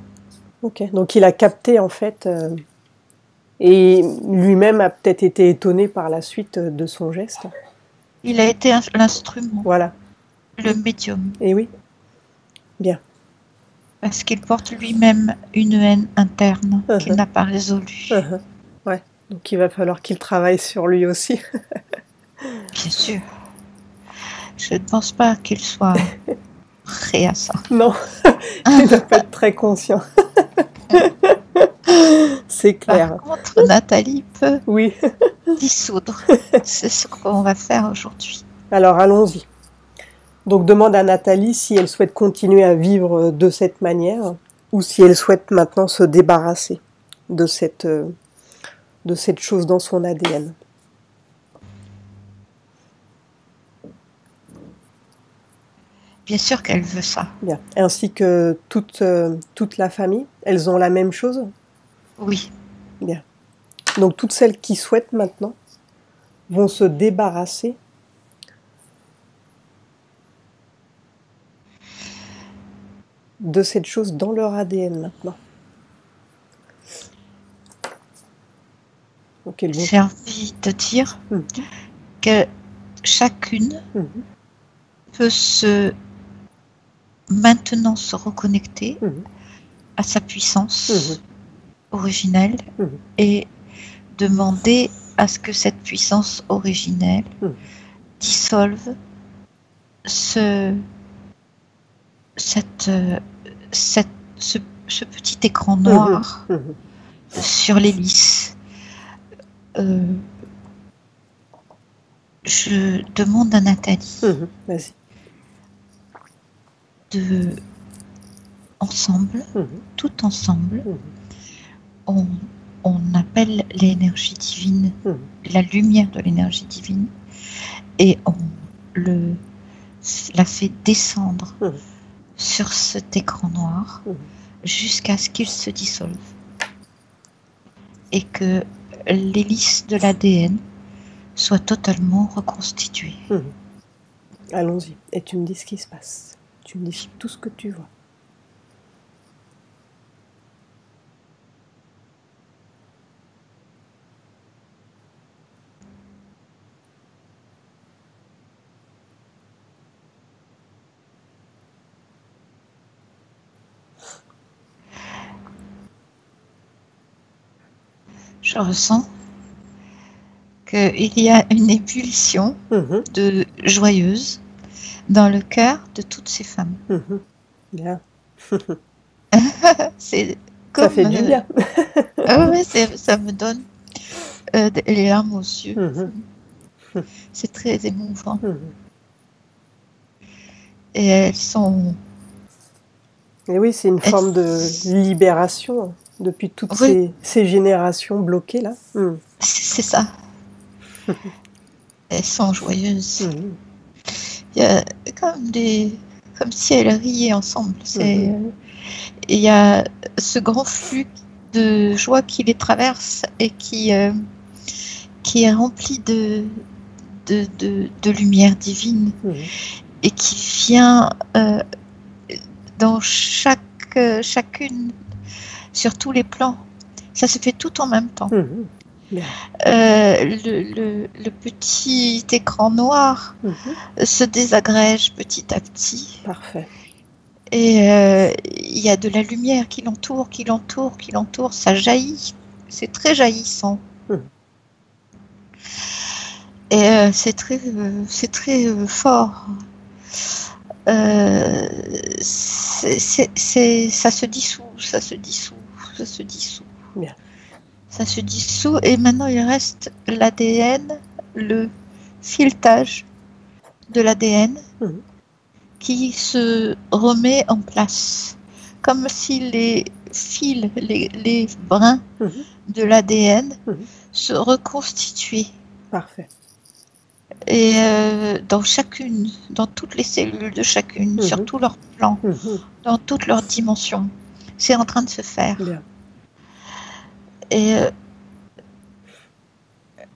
Speaker 1: Ok, donc il a capté en fait, et lui-même a peut-être été étonné par la suite de son geste.
Speaker 2: Il a été l'instrument,
Speaker 1: Voilà.
Speaker 2: le médium,
Speaker 1: Et oui. Bien.
Speaker 2: parce qu'il porte lui-même une haine interne qu'il n'a pas résolue.
Speaker 1: Ouais. Donc il va falloir qu'il travaille sur lui aussi.
Speaker 2: Bien sûr. Je ne pense pas qu'il soit prêt à ça.
Speaker 1: Non, il doit pas être très conscient. C'est clair.
Speaker 2: Par contre, Nathalie peut
Speaker 1: Oui.
Speaker 2: dissoudre. C'est ce qu'on va faire aujourd'hui.
Speaker 1: Alors allons-y. Donc demande à Nathalie si elle souhaite continuer à vivre de cette manière ou si elle souhaite maintenant se débarrasser de cette chose dans son ADN.
Speaker 2: Bien sûr qu'elle veut ça.
Speaker 1: Bien. Ainsi que toute la famille, elles ont la même chose?
Speaker 2: Oui.
Speaker 1: Bien. Donc toutes celles qui souhaitent maintenant vont se débarrasser de cette chose dans leur ADN maintenant. Donc elles vont...
Speaker 2: J'ai envie de dire que chacune peut maintenant se reconnecter à sa puissance originelle et demander à ce que cette puissance originelle dissolve ce petit écran noir sur l'hélice. Je demande à Nathalie
Speaker 1: Vas-y.
Speaker 2: de ensemble, tout ensemble, on appelle l'énergie divine, la lumière de l'énergie divine, et on la fait descendre sur cet écran noir jusqu'à ce qu'il se dissolve et que l'hélice de l'ADN soit totalement reconstituée.
Speaker 1: Allons-y. Et tu me dis ce qui se passe. Tu me dis tout ce que tu vois.
Speaker 2: Je ressens qu'il y a une ébullition de joyeuse dans le cœur de toutes ces femmes.
Speaker 1: Bien.
Speaker 2: C'est comme,
Speaker 1: ça fait du bien.
Speaker 2: Ouais, ça me donne les larmes aux yeux. C'est très émouvant. Et elles sont...
Speaker 1: Et oui, c'est une forme de libération depuis toutes
Speaker 2: Oui.
Speaker 1: ces générations bloquées là.
Speaker 2: C'est ça. Elles sont joyeuses.
Speaker 1: Mhm.
Speaker 2: Il y a comme si elles riaient ensemble.
Speaker 1: Mhm.
Speaker 2: Il y a ce grand flux de joie qui les traverse et qui est rempli de lumière divine
Speaker 1: Mhm.
Speaker 2: et qui vient dans chacune, sur tous les plans. Ça se fait tout en même temps.
Speaker 1: Mhm. Bien.
Speaker 2: Le petit écran noir se désagrège petit à petit.
Speaker 1: Parfait.
Speaker 2: Et il y a de la lumière qui l'entoure, ça jaillit. C'est très jaillissant. Et c'est très fort. Ça se dissout.
Speaker 1: Bien.
Speaker 2: Ça se dissout et maintenant il reste l'ADN, le filetage de l'ADN qui se remet en place. Comme si les fils, les brins de l'ADN se reconstituaient.
Speaker 1: Parfait.
Speaker 2: Et dans toutes les cellules de chacune, sur tous leurs plans, dans toutes leurs dimensions. C'est en train de se faire.
Speaker 1: Bien.
Speaker 2: Et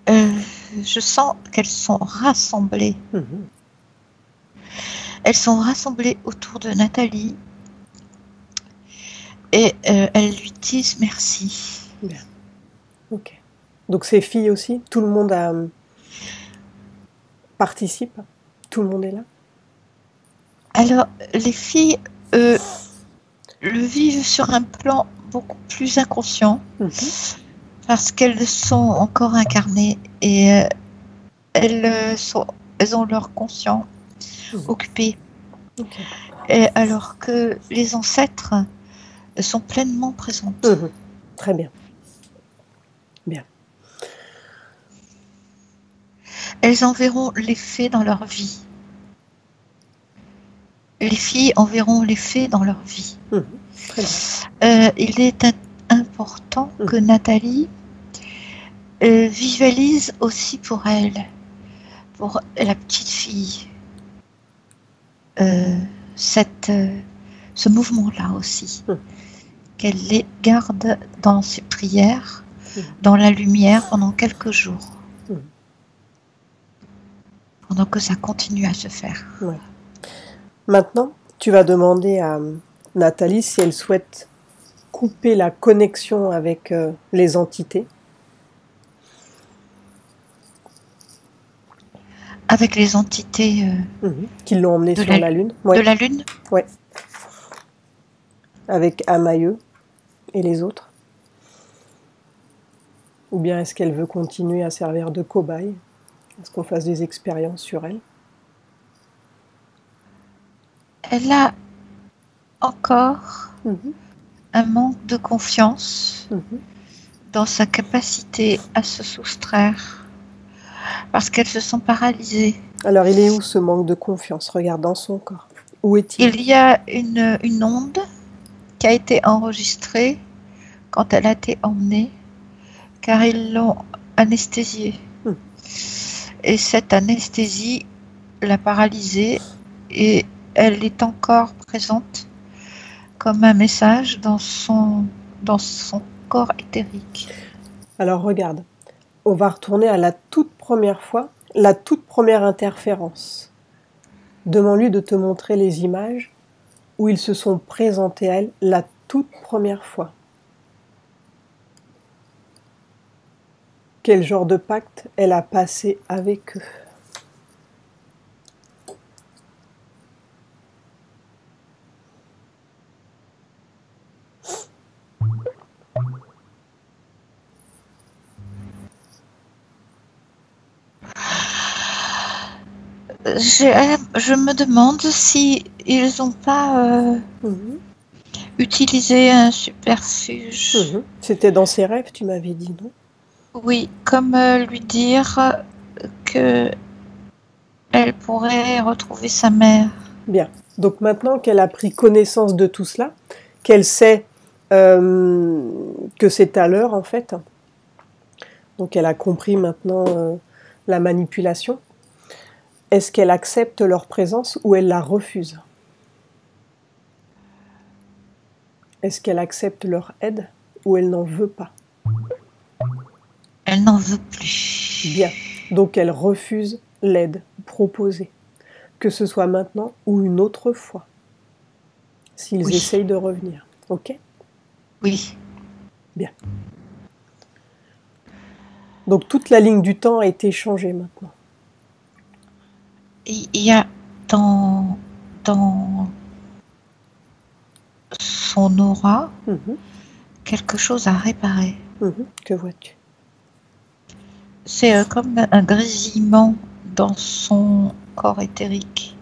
Speaker 2: je sens qu'elles sont rassemblées. Elles sont rassemblées autour de Nathalie. Et elles lui disent merci.
Speaker 1: Bien. Ok. Donc ces filles aussi, tout le monde participe? Tout le monde est là?
Speaker 2: Alors, les filles le vivent sur un plan beaucoup plus inconscient. Parce qu'elles sont encore incarnées et elles ont leur conscient occupé. Et alors que les ancêtres sont pleinement présentes.
Speaker 1: Très bien. Bien.
Speaker 2: Elles en verront l'effet dans leur vie. Les filles en verront l'effet dans leur vie.
Speaker 1: Très bien.
Speaker 2: Il est important que Nathalie visualise aussi pour elle, pour la petite fille, ce mouvement-là aussi, qu'elle les garde dans ses prières, dans la lumière pendant quelques jours, pendant que ça continue à se faire.
Speaker 1: Ouais. Maintenant, tu vas demander à Nathalie si elle souhaite couper la connexion avec les entités.
Speaker 2: Avec les entités
Speaker 1: qui l'ont emmenée sur la Lune.
Speaker 2: De la Lune.
Speaker 1: Oui. Avec Amaïeux et les autres. Ou bien est-ce qu'elle veut continuer à servir de cobaye? Est-ce qu'on fasse des expériences sur elle?
Speaker 2: Elle a encore un manque de confiance dans sa capacité à se soustraire parce qu'elle se sent paralysée.
Speaker 1: Alors il est où ce manque de confiance? Regarde dans son corps. Où est-il?
Speaker 2: Il y a une onde qui a été enregistrée quand elle a été emmenée car ils l'ont anesthésiée. Et cette anesthésie l'a paralysée et elle est encore présente comme un message dans son corps éthérique.
Speaker 1: Alors regarde, on va retourner à la toute première fois, la toute première interférence. Demande-lui de te montrer les images où ils se sont présentés à elle la toute première fois. Quel genre de pacte elle a passé avec eux?
Speaker 2: Je me demande si ils n'ont pas utilisé un superfuge.
Speaker 1: C'était dans ses rêves, tu m'avais dit, non?
Speaker 2: Oui, comme lui dire que elle pourrait retrouver sa mère.
Speaker 1: Bien. Donc maintenant qu'elle a pris connaissance de tout cela, qu'elle sait que c'est à l'heure en fait. Donc elle a compris maintenant la manipulation. Est-ce qu'elle accepte leur présence ou elle la refuse? Est-ce qu'elle accepte leur aide ou elle n'en veut pas?
Speaker 2: Elle n'en veut plus.
Speaker 1: Bien. Donc elle refuse l'aide proposée, que ce soit maintenant ou une autre fois, s'ils essayent de revenir. Ok?
Speaker 2: Oui.
Speaker 1: Bien. Donc toute la ligne du temps a été changée maintenant.
Speaker 2: Il y a dans son aura quelque chose à réparer.
Speaker 1: Que vois-tu?
Speaker 2: C'est comme un grésillement dans son corps éthérique.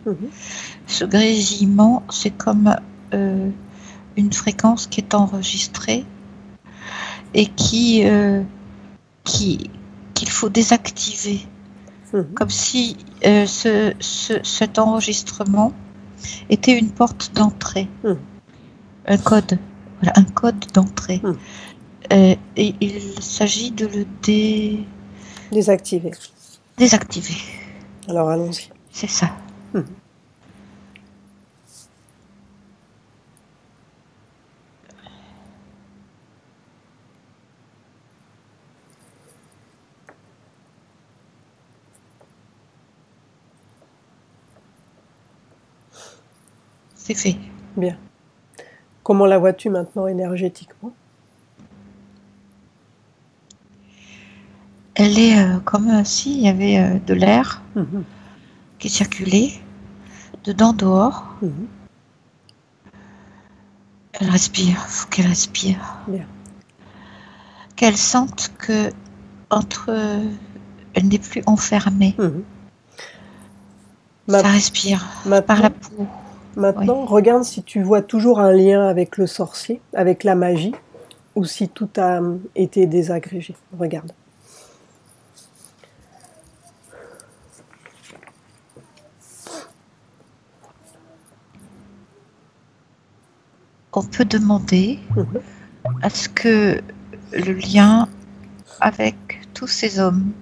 Speaker 2: Ce grésillement, c'est comme une fréquence qui est enregistrée et qu'il faut désactiver. Comme si cet enregistrement était une porte d'entrée, un code, voilà, un code d'entrée. Et il s'agit de le
Speaker 1: désactiver.
Speaker 2: Désactiver.
Speaker 1: Alors allons-y.
Speaker 2: C'est ça. C'est fait.
Speaker 1: Bien. Comment la vois-tu maintenant énergétiquement?
Speaker 2: Elle est comme s'il y avait de l'air qui circulait dedans, dehors. Elle respire, il faut qu'elle respire.
Speaker 1: Bien.
Speaker 2: Qu'elle sente que elle n'est plus enfermée. Ça respire par la peau.
Speaker 1: Maintenant, regarde si tu vois toujours un lien avec le sorcier, avec la magie, ou si tout a été désagrégé. Regarde.
Speaker 2: On peut demander à ce que le lien avec tous ces hommes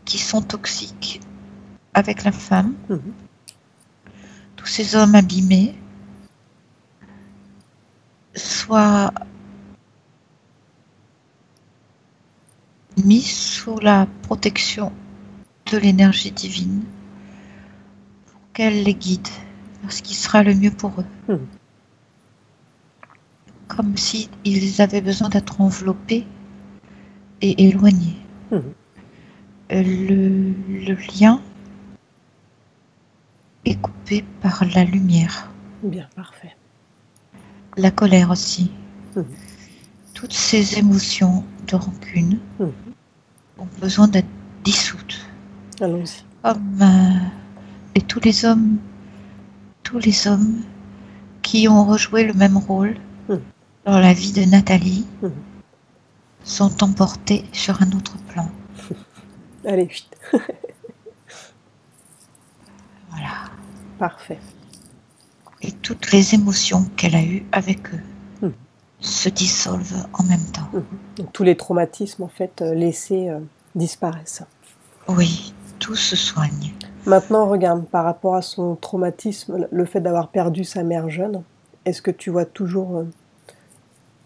Speaker 2: qui sont toxiques avec la femme, tous ces hommes abîmés, soient mis sous la protection de l'énergie divine pour qu'elle les guide vers ce qui sera le mieux pour eux. Comme s'ils avaient besoin d'être enveloppés et éloignés. Le lien est coupé par la lumière.
Speaker 1: Bien, parfait.
Speaker 2: La colère aussi. Toutes ces émotions de rancune ont besoin d'être dissoutes.
Speaker 1: Allons-y.
Speaker 2: Et tous les hommes qui ont rejoué le même rôle dans la vie de Nathalie sont emportés sur un autre plan.
Speaker 1: Allez, vite.
Speaker 2: Voilà.
Speaker 1: Parfait.
Speaker 2: Et toutes les émotions qu'elle a eues avec eux se dissolvent en même temps.
Speaker 1: Donc, tous les traumatismes, en fait, laissés disparaissent.
Speaker 2: Oui, tout se soigne.
Speaker 1: Maintenant, regarde, par rapport à son traumatisme, le fait d'avoir perdu sa mère jeune, est-ce que tu vois toujours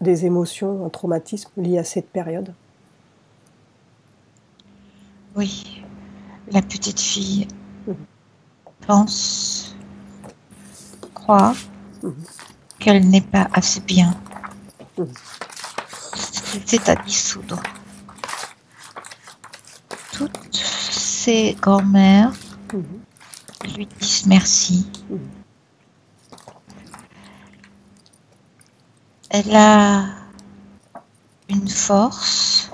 Speaker 1: des émotions, un traumatisme lié à cette période?
Speaker 2: Oui, la petite fille pense, croit qu'elle n'est pas assez bien. C'est à dissoudre. Toutes ses grand-mères lui disent merci. Elle a une force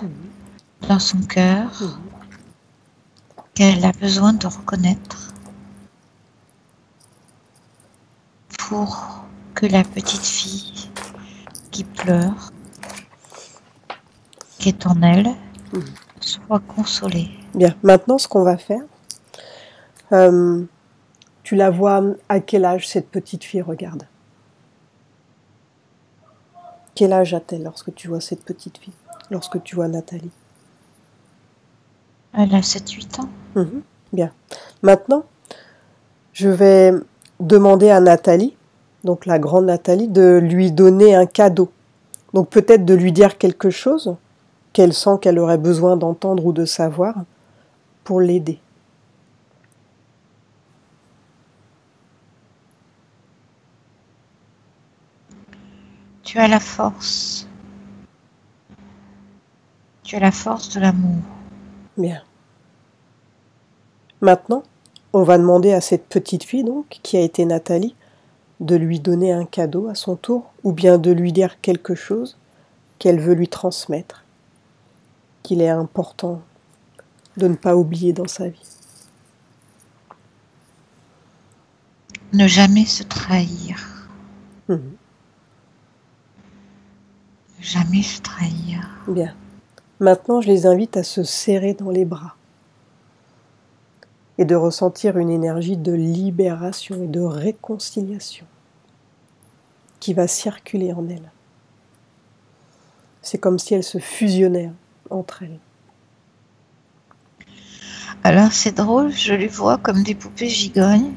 Speaker 2: dans son cœur qu'elle a besoin de reconnaître pour que la petite fille qui pleure, qui est en elle, soit consolée.
Speaker 1: Bien, maintenant ce qu'on va faire, Tu la vois à quel âge cette petite fille? Regarde. Quel âge a-t-elle lorsque tu vois cette petite fille? Lorsque tu vois Nathalie?
Speaker 2: Elle a 7-8 ans.
Speaker 1: Bien. Maintenant, je vais demander à Nathalie, donc la grande Nathalie, de lui donner un cadeau. Donc peut-être de lui dire quelque chose qu'elle sent qu'elle aurait besoin d'entendre ou de savoir pour l'aider.
Speaker 2: Tu as la force. Tu as la force de l'amour.
Speaker 1: Bien. Maintenant, on va demander à cette petite fille, donc, qui a été Nathalie, de lui donner un cadeau à son tour, ou bien de lui dire quelque chose qu'elle veut lui transmettre, qu'il est important de ne pas oublier dans sa vie.
Speaker 2: Ne jamais se trahir. Ne jamais se trahir.
Speaker 1: Bien. Maintenant, je les invite à se serrer dans les bras et de ressentir une énergie de libération et de réconciliation qui va circuler en elles. C'est comme si elles se fusionnaient entre elles.
Speaker 2: Alors c'est drôle, je les vois comme des poupées gigognes.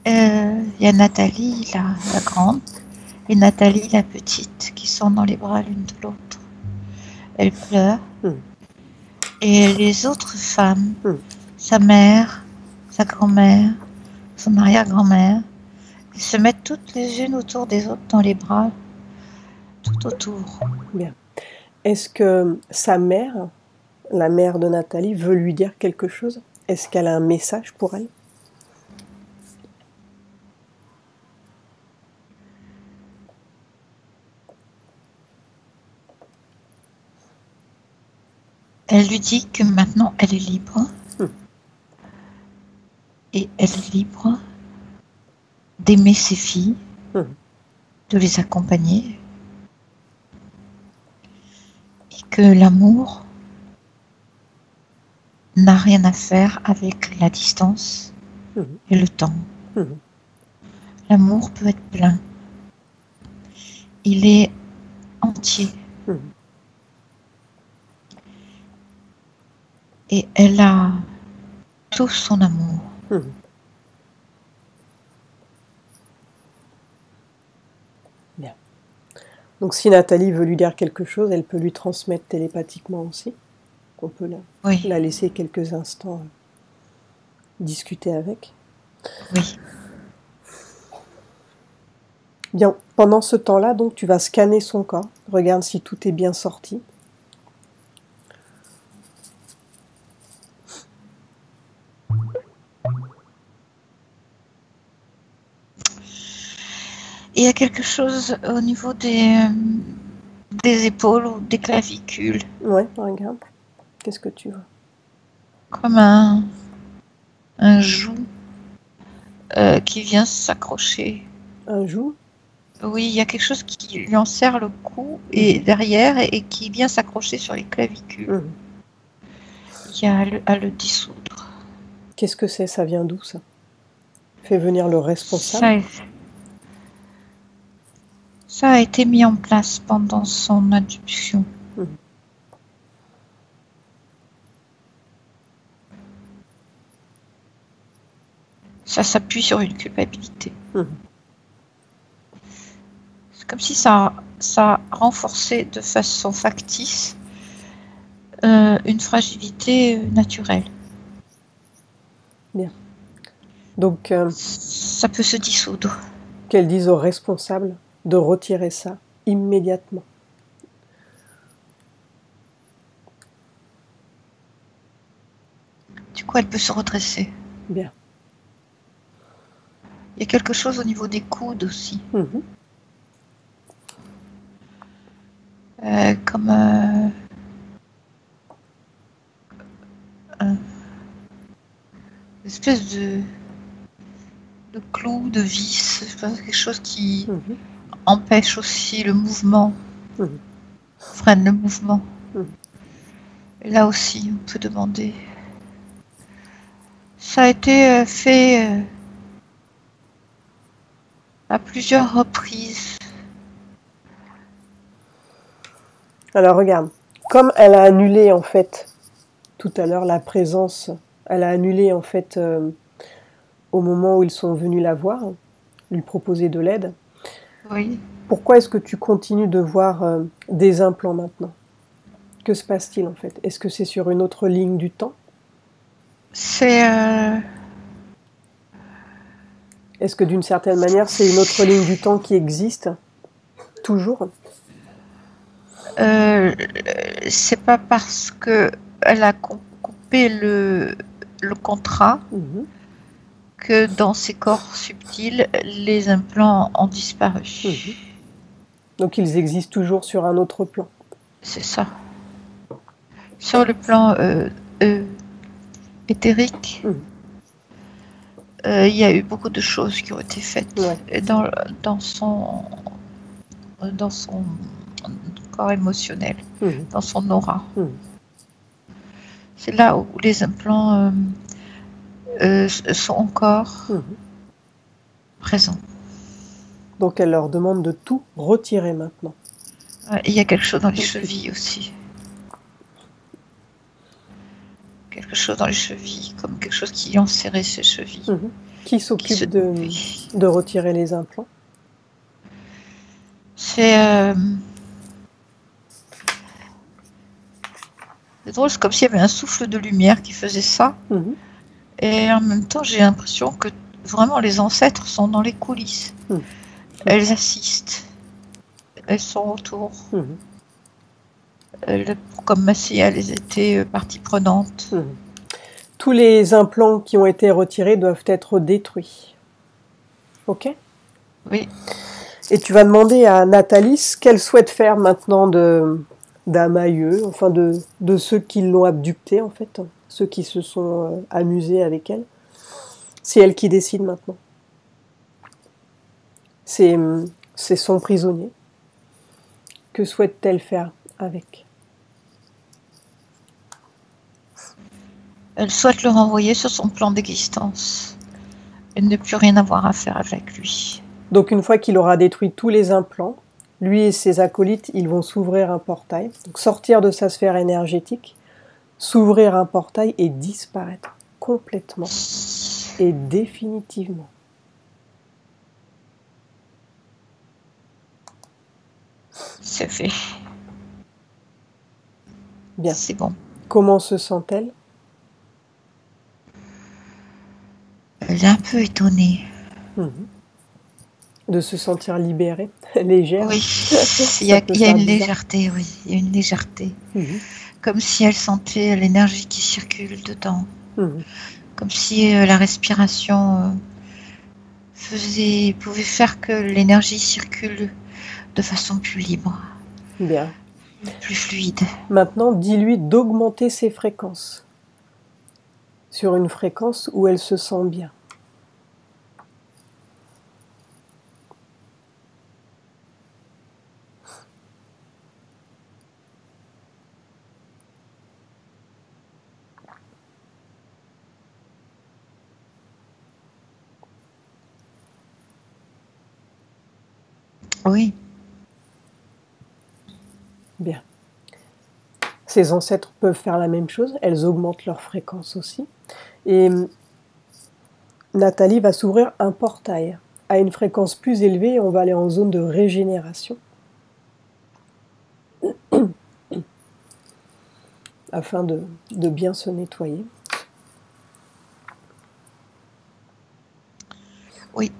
Speaker 2: Y a Nathalie, la grande, et Nathalie, la petite, qui sont dans les bras l'une de l'autre. Elles pleurent. Et les autres femmes, sa mère, sa grand-mère, son arrière-grand-mère, elles se mettent toutes les unes autour des autres dans les bras, tout autour.
Speaker 1: Bien. Est-ce que sa mère, la mère de Nathalie, veut lui dire quelque chose? Est-ce qu'elle a un message pour elle?
Speaker 2: Elle lui dit que maintenant elle est libre. Et elle est libre d'aimer ses filles, de les accompagner. Et que l'amour n'a rien à faire avec la distance et le temps. L'amour peut être plein. Il est entier. Et elle a tout son amour.
Speaker 1: Bien. Donc si Nathalie veut lui dire quelque chose, elle peut lui transmettre télépathiquement aussi. On peut la laisser quelques instants discuter avec.
Speaker 2: Oui.
Speaker 1: Bien, pendant ce temps-là, donc tu vas scanner son corps. Regarde si tout est bien sorti.
Speaker 2: Il y a quelque chose au niveau des épaules ou des clavicules.
Speaker 1: Ouais, regarde. Qu'est-ce que tu vois?
Speaker 2: Comme un joug qui vient s'accrocher.
Speaker 1: Un joug?
Speaker 2: Oui, il y a quelque chose qui lui enserre le cou et derrière et qui vient s'accrocher sur les clavicules. Il y a à le dissoudre.
Speaker 1: Qu'est-ce que c'est? Ça vient d'où, ça? Fais venir le responsable.
Speaker 2: Ça a été mis en place pendant son adoption. Ça s'appuie sur une culpabilité. C'est comme si ça renforçait de façon factice une fragilité naturelle.
Speaker 1: Bien. Donc,
Speaker 2: ça peut se dissoudre.
Speaker 1: Qu'elle dise au responsable de retirer ça immédiatement.
Speaker 2: Du coup, elle peut se redresser.
Speaker 1: Bien.
Speaker 2: Il y a quelque chose au niveau des coudes aussi. Comme une espèce de clou, de vis, quelque chose qui empêche aussi le mouvement, freine le mouvement. Et là aussi, on peut demander. Ça a été fait à plusieurs reprises.
Speaker 1: Alors regarde, comme elle a annulé en fait tout à l'heure la présence, elle a annulé en fait au moment où ils sont venus la voir, lui proposer de l'aide.
Speaker 2: Oui.
Speaker 1: Pourquoi est-ce que tu continues de voir des implants maintenant? Que se passe-t-il en fait? Est-ce que c'est sur une autre ligne du temps?
Speaker 2: C'est
Speaker 1: Est-ce que d'une certaine manière c'est une autre ligne du temps qui existe toujours?
Speaker 2: c'est pas parce que elle a coupé le contrat que dans ses corps subtils, les implants ont disparu.
Speaker 1: Donc ils existent toujours sur un autre plan.
Speaker 2: C'est ça. Sur le plan éthérique, il y a eu beaucoup de choses qui ont été faites dans son corps émotionnel, dans son aura. C'est là où les implants sont encore présents.
Speaker 1: Donc elle leur demande de tout retirer maintenant.
Speaker 2: Il y a quelque chose dans les chevilles aussi. Quelque chose dans les chevilles, comme quelque chose qui enserrait ses chevilles.
Speaker 1: Qui s'occupe de retirer les implants?
Speaker 2: C'est drôle, c'est comme s'il y avait un souffle de lumière qui faisait ça. Et en même temps, j'ai l'impression que vraiment les ancêtres sont dans les coulisses. Elles assistent. Elles sont autour. Comme si elles étaient partie prenante.
Speaker 1: Tous les implants qui ont été retirés doivent être détruits. Ok?
Speaker 2: Oui.
Speaker 1: Et tu vas demander à Nathalie ce qu'elle souhaite faire maintenant d'Amaïeux, enfin de ceux qui l'ont abductée en fait, ceux qui se sont amusés avec elle. C'est elle qui décide maintenant. C'est son prisonnier. Que souhaite-t-elle faire avec?
Speaker 2: Elle souhaite le renvoyer sur son plan d'existence. Elle n'a plus rien à avoir à faire avec lui.
Speaker 1: Donc une fois qu'il aura détruit tous les implants, lui et ses acolytes, ils vont s'ouvrir un portail, donc sortir de sa sphère énergétique, s'ouvrir un portail et disparaître complètement et définitivement.
Speaker 2: C'est fait.
Speaker 1: Bien.
Speaker 2: C'est bon.
Speaker 1: Comment se sent-elle?
Speaker 2: Elle est un peu étonnée.
Speaker 1: De se sentir libérée, légère.
Speaker 2: Oui, il y a une légèreté, oui, il y a une légèreté. Comme si elle sentait l'énergie qui circule dedans. Comme si la respiration pouvait faire que l'énergie circule de façon plus libre.
Speaker 1: Bien.
Speaker 2: Plus fluide.
Speaker 1: Maintenant, dis-lui d'augmenter ses fréquences. Sur une fréquence où elle se sent bien.
Speaker 2: Oui.
Speaker 1: Bien. Ses ancêtres peuvent faire la même chose, elles augmentent leur fréquence aussi. Et Nathalie va s'ouvrir un portail à une fréquence plus élevée et on va aller en zone de régénération. Afin de bien se nettoyer.
Speaker 2: Oui.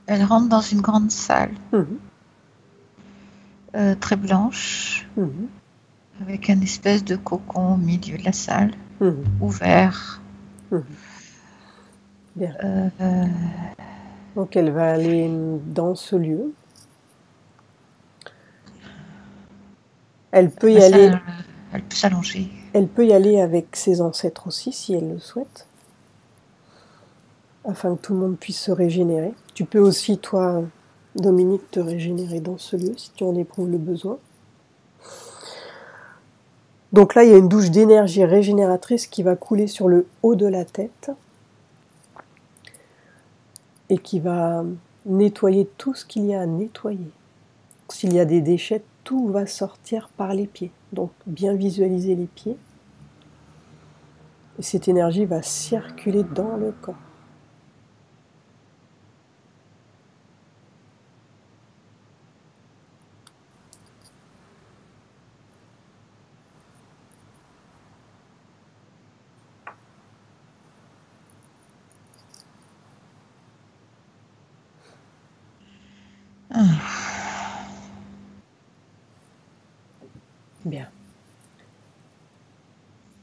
Speaker 2: Elle rentre dans une grande salle. Très blanche. Avec un espèce de cocon au milieu de la salle. Ouvert.
Speaker 1: Bien. Donc elle va aller dans ce lieu. Elle peut y aller.
Speaker 2: Elle peut s'allonger.
Speaker 1: Elle peut y aller avec ses ancêtres aussi, si elle le souhaite, afin que tout le monde puisse se régénérer. Tu peux aussi, toi, Dominique, te régénérer dans ce lieu, si tu en éprouves le besoin. Donc là, il y a une douche d'énergie régénératrice qui va couler sur le haut de la tête. et qui va nettoyer tout ce qu'il y a à nettoyer. S'il y a des déchets, tout va sortir par les pieds. Donc bien visualiser les pieds. Et cette énergie va circuler dans le corps. Bien.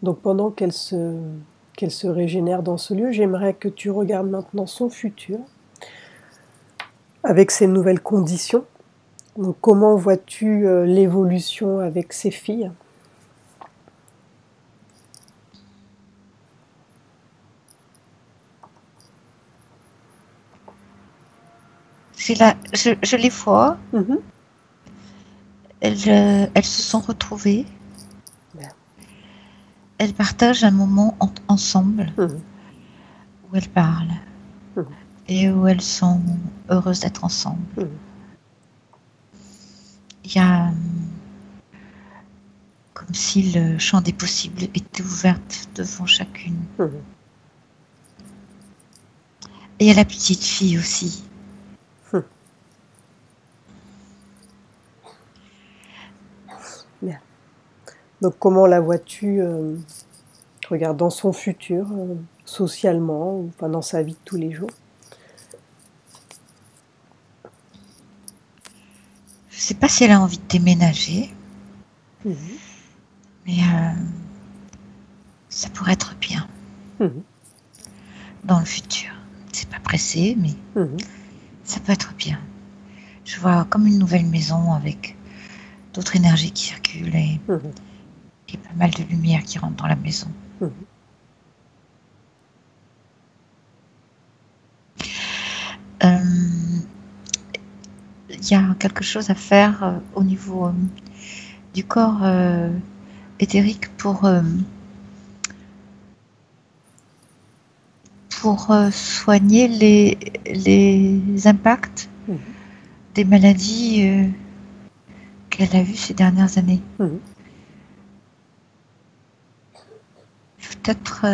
Speaker 1: Donc pendant qu'elle se régénère dans ce lieu, j'aimerais que tu regardes maintenant son futur, avec ses nouvelles conditions. Donc comment vois-tu l'évolution avec ses filles ?
Speaker 2: Je les vois.
Speaker 1: Mhm.
Speaker 2: Elles se sont retrouvées.
Speaker 1: Bien.
Speaker 2: Elles partagent un moment ensemble où elles parlent et où elles sont heureuses d'être ensemble. Il y a comme si le champ des possibles était ouvert devant chacune. Et il y a la petite fille aussi.
Speaker 1: Bien. Donc comment la vois-tu regarde, dans son futur, socialement, ou enfin, dans sa vie de tous les jours?
Speaker 2: Je ne sais pas si elle a envie de déménager, mais ça pourrait être bien dans le futur. C'est pas pressé, mais ça peut être bien. Je vois comme une nouvelle maison avec d'autres énergies qui circulent et pas mal de lumière qui rentre dans la maison. Il y a quelque chose à faire au niveau du corps éthérique pour soigner les impacts des maladies qu'elle a vues ces dernières années. Peut-être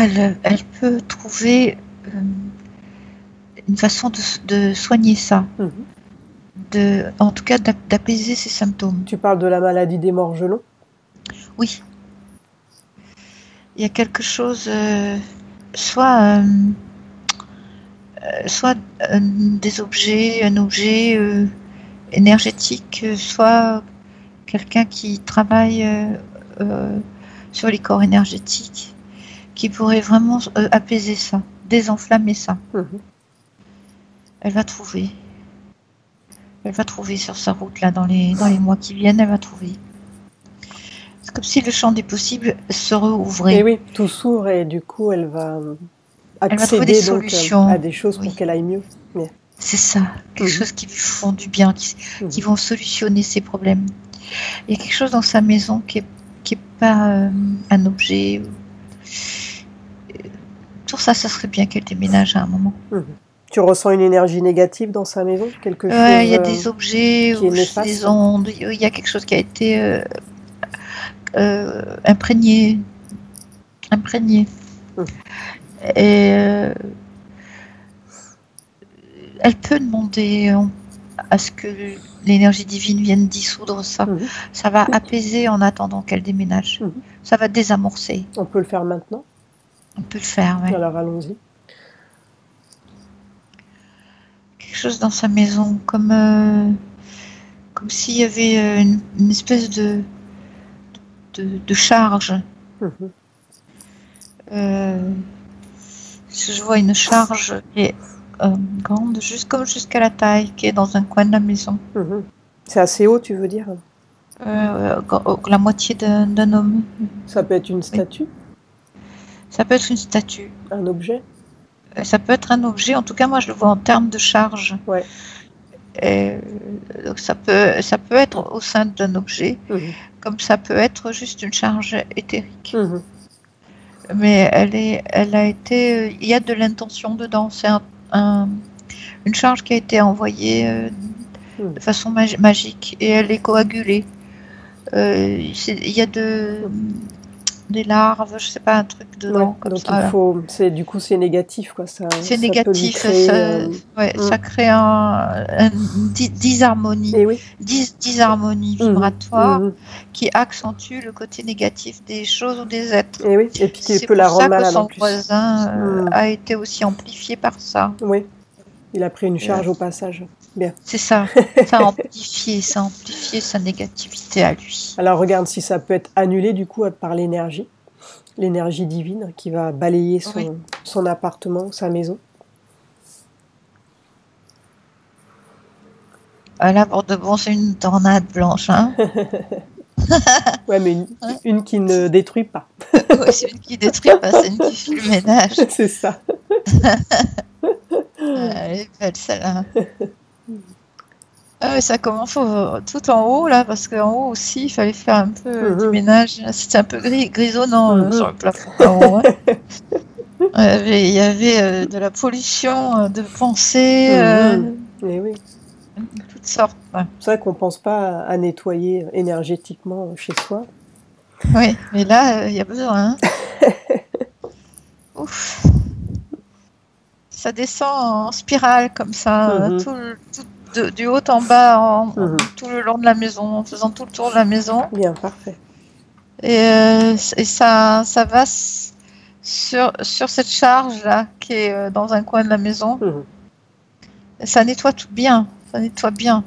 Speaker 2: elle peut trouver une façon de soigner ça, en tout cas d'apaiser ses symptômes.
Speaker 1: Tu parles de la maladie des morgelons ?
Speaker 2: Oui. Il y a quelque chose, soit des objets, un objet énergétique, soit quelqu'un qui travaille sur les corps énergétiques, qui pourrait vraiment apaiser ça, désenflammer ça. Elle va trouver sur sa route là, dans les mois qui viennent, elle va trouver. C'est comme si le champ des possibles se rouvrait.
Speaker 1: Et oui, tout s'ouvre et du coup elle va accéder
Speaker 2: des
Speaker 1: donc à des choses pour qu'elle aille mieux. Yeah.
Speaker 2: C'est ça, quelque chose qui lui font du bien, qui vont solutionner ses problèmes. Il y a quelque chose dans sa maison qui est pas un objet. Pour ça serait bien qu'elle déménage à un moment.
Speaker 1: Tu ressens une énergie négative dans sa maison, quelque chose?
Speaker 2: Il y a des objets, des ondes. Il y a quelque chose qui a été imprégné. Et elle peut demander à ce que l'énergie divine vienne dissoudre ça. Ça va apaiser en attendant qu'elle déménage. Ça va désamorcer.
Speaker 1: On peut le faire maintenant?
Speaker 2: On peut le faire, oui.
Speaker 1: Alors allons-y.
Speaker 2: Quelque chose dans sa maison, comme s'il y avait une espèce de charge. Je vois une charge qui est grande, jusqu'à la taille, qui est dans un coin de la maison.
Speaker 1: C'est assez haut, tu veux dire?
Speaker 2: La moitié d'un homme.
Speaker 1: Ça peut être une statue?
Speaker 2: Oui. Ça peut être une statue.
Speaker 1: Un objet?
Speaker 2: Ça peut être un objet, en tout cas moi je le vois en termes de charge.
Speaker 1: Ouais.
Speaker 2: Donc ça peut être au sein d'un objet, comme ça peut être juste une charge éthérique. mais elle a été, il y a de l'intention dedans. C'est une charge qui a été envoyée de façon magique et elle est coagulée. Il y a des larves, je sais pas, un truc dedans comme
Speaker 1: donc
Speaker 2: ça.
Speaker 1: Il faut, du coup, c'est négatif, quoi.
Speaker 2: C'est négatif, ça crée une disharmonie, disharmonie vibratoire qui accentue le côté négatif des choses ou des êtres.
Speaker 1: Et puis qui peut la rendre malade.
Speaker 2: C'est pour ça que son voisin a été aussi amplifié par ça.
Speaker 1: Oui, il a pris une charge au passage. Bien.
Speaker 2: C'est ça, ça a amplifié sa négativité à lui.
Speaker 1: Alors regarde si ça peut être annulé du coup par l'énergie divine qui va balayer son appartement, sa maison.
Speaker 2: Là pour de bon, c'est une tornade blanche, hein.
Speaker 1: Ouais, mais une qui ne détruit pas.
Speaker 2: Ouais, c'est une qui détruit pas, c'est une qui fait le ménage.
Speaker 1: C'est ça.
Speaker 2: Elle est belle celle-là. Ça commence tout en haut là, parce qu'en haut aussi il fallait faire un peu du ménage. C'était un peu grisonnant sur le plafond en haut. Hein. Il y avait de la pollution, de pensées, toutes sortes. Ouais.
Speaker 1: C'est vrai qu'on ne pense pas à nettoyer énergétiquement chez soi.
Speaker 2: Oui, mais là il y a besoin. Hein. Ouf. Ça descend en spirale comme ça, du haut en bas, tout le long de la maison, en faisant tout le tour de la maison.
Speaker 1: Bien, parfait.
Speaker 2: Et ça va sur cette charge-là qui est dans un coin de la maison. Ça nettoie tout bien, ça nettoie bien.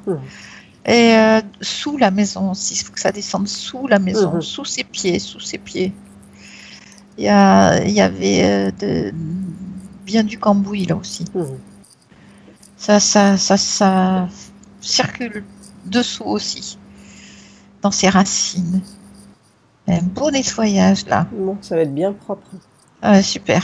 Speaker 2: Et sous la maison aussi, il faut que ça descende sous la maison, sous ses pieds. Il y avait bien du cambouis là aussi. Ça circule dessous aussi, dans ses racines. Un beau nettoyage là.
Speaker 1: Bon, ça va être bien propre.
Speaker 2: Super.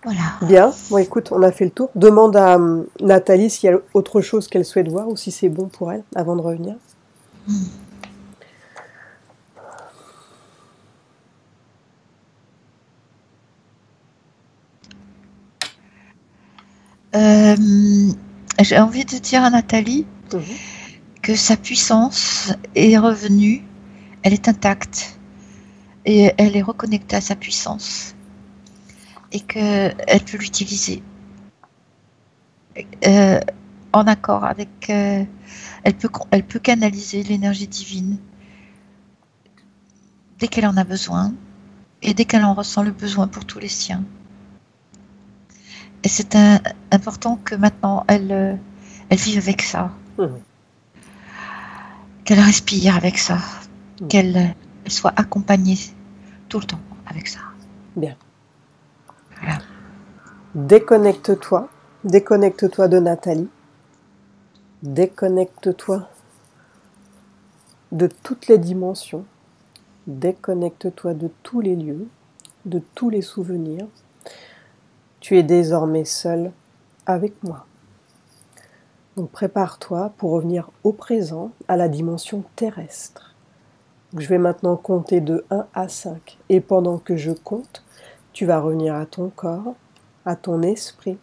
Speaker 2: Voilà.
Speaker 1: Bien, bon écoute, on a fait le tour. Demande à Nathalie s'il y a autre chose qu'elle souhaite voir ou si c'est bon pour elle avant de revenir.
Speaker 2: J'ai envie de dire à Nathalie que sa puissance est revenue, elle est intacte et elle est reconnectée à sa puissance et qu'elle peut l'utiliser en accord avec... elle peut canaliser l'énergie divine dès qu'elle en a besoin et dès qu'elle en ressent le besoin pour tous les siens. Et c'est important que maintenant elle vive avec ça, qu'elle respire avec ça, qu'elle soit accompagnée tout le temps avec ça.
Speaker 1: Bien.
Speaker 2: Voilà.
Speaker 1: Déconnecte-toi de Nathalie, déconnecte-toi de toutes les dimensions, déconnecte-toi de tous les lieux, de tous les souvenirs. Tu es désormais seul avec moi. Donc prépare-toi pour revenir au présent, à la dimension terrestre. Donc, je vais maintenant compter de 1 à 5. Et pendant que je compte, tu vas revenir à ton corps, à ton esprit,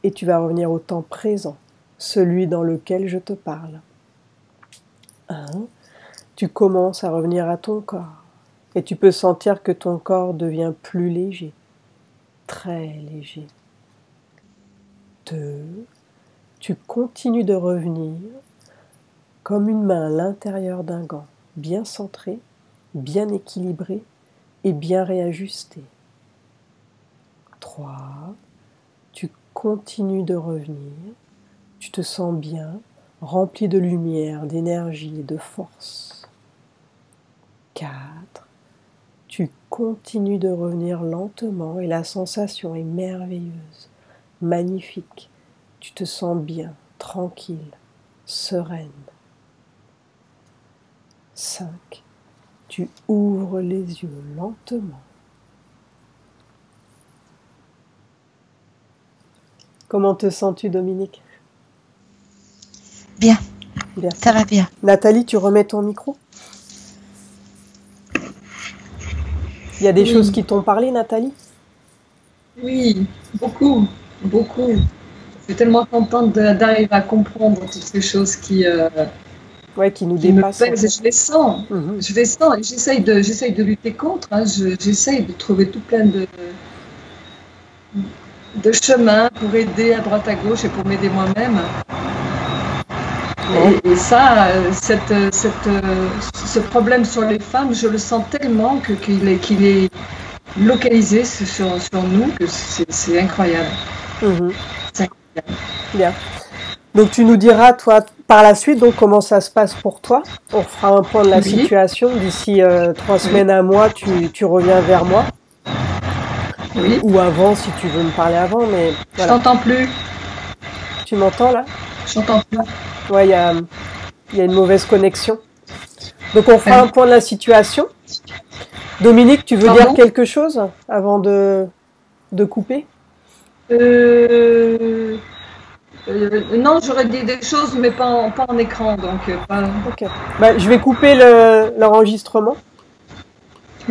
Speaker 1: et tu vas revenir au temps présent, celui dans lequel je te parle. 1. Tu commences à revenir à ton corps, et tu peux sentir que ton corps devient plus léger. Très léger. 2. Tu continues de revenir comme une main à l'intérieur d'un gant, bien centrée, bien équilibrée et bien réajustée. 3. Tu continues de revenir, tu te sens bien, rempli de lumière, d'énergie et de force. 4. Tu continues de revenir lentement et la sensation est merveilleuse, magnifique. Tu te sens bien, tranquille, sereine. 5. Tu ouvres les yeux lentement. Comment te sens-tu, Dominique?
Speaker 2: Bien.
Speaker 1: Bien.
Speaker 2: Ça va bien.
Speaker 1: Nathalie, tu remets ton micro? Il y a des choses
Speaker 3: Oui,
Speaker 1: qui t'ont parlé, Nathalie?
Speaker 3: oui, beaucoup, beaucoup. Je suis tellement contente d'arriver à comprendre toutes ces choses
Speaker 1: Ouais, qui nous
Speaker 3: qui me
Speaker 1: dépassent en
Speaker 3: pèsent et
Speaker 1: fait. Mhm.
Speaker 3: je les sens et j'essaye de lutter contre, hein. J'essaye de trouver tout plein de chemins pour aider à droite à gauche et pour m'aider moi-même.
Speaker 1: Bon.
Speaker 3: Et ça, ce problème sur les femmes, je le sens tellement qu'il est localisé sur nous que c'est incroyable.
Speaker 1: Mhm.
Speaker 3: C'est incroyable.
Speaker 1: Bien. Donc tu nous diras, toi, par la suite, donc comment ça se passe pour toi. On fera un point de la
Speaker 3: Oui,
Speaker 1: situation. D'ici 3 semaines,
Speaker 3: oui,
Speaker 1: un mois, tu reviens vers moi.
Speaker 3: oui.
Speaker 1: Ou avant, si tu veux me parler avant, mais
Speaker 3: Je
Speaker 1: voilà.
Speaker 3: t'entends plus.
Speaker 1: Tu m'entends là?
Speaker 3: Je t'entends plus.
Speaker 1: Ouais, il y a une mauvaise connexion. Donc on fera un
Speaker 3: Ouais.
Speaker 1: point de la situation. Dominique, tu veux dire
Speaker 3: Pardon?
Speaker 1: quelque chose avant de couper?
Speaker 3: Euh, non, j'aurais dit des choses, mais pas en écran, donc pas.
Speaker 1: Ok. Bah, je vais couper l'enregistrement.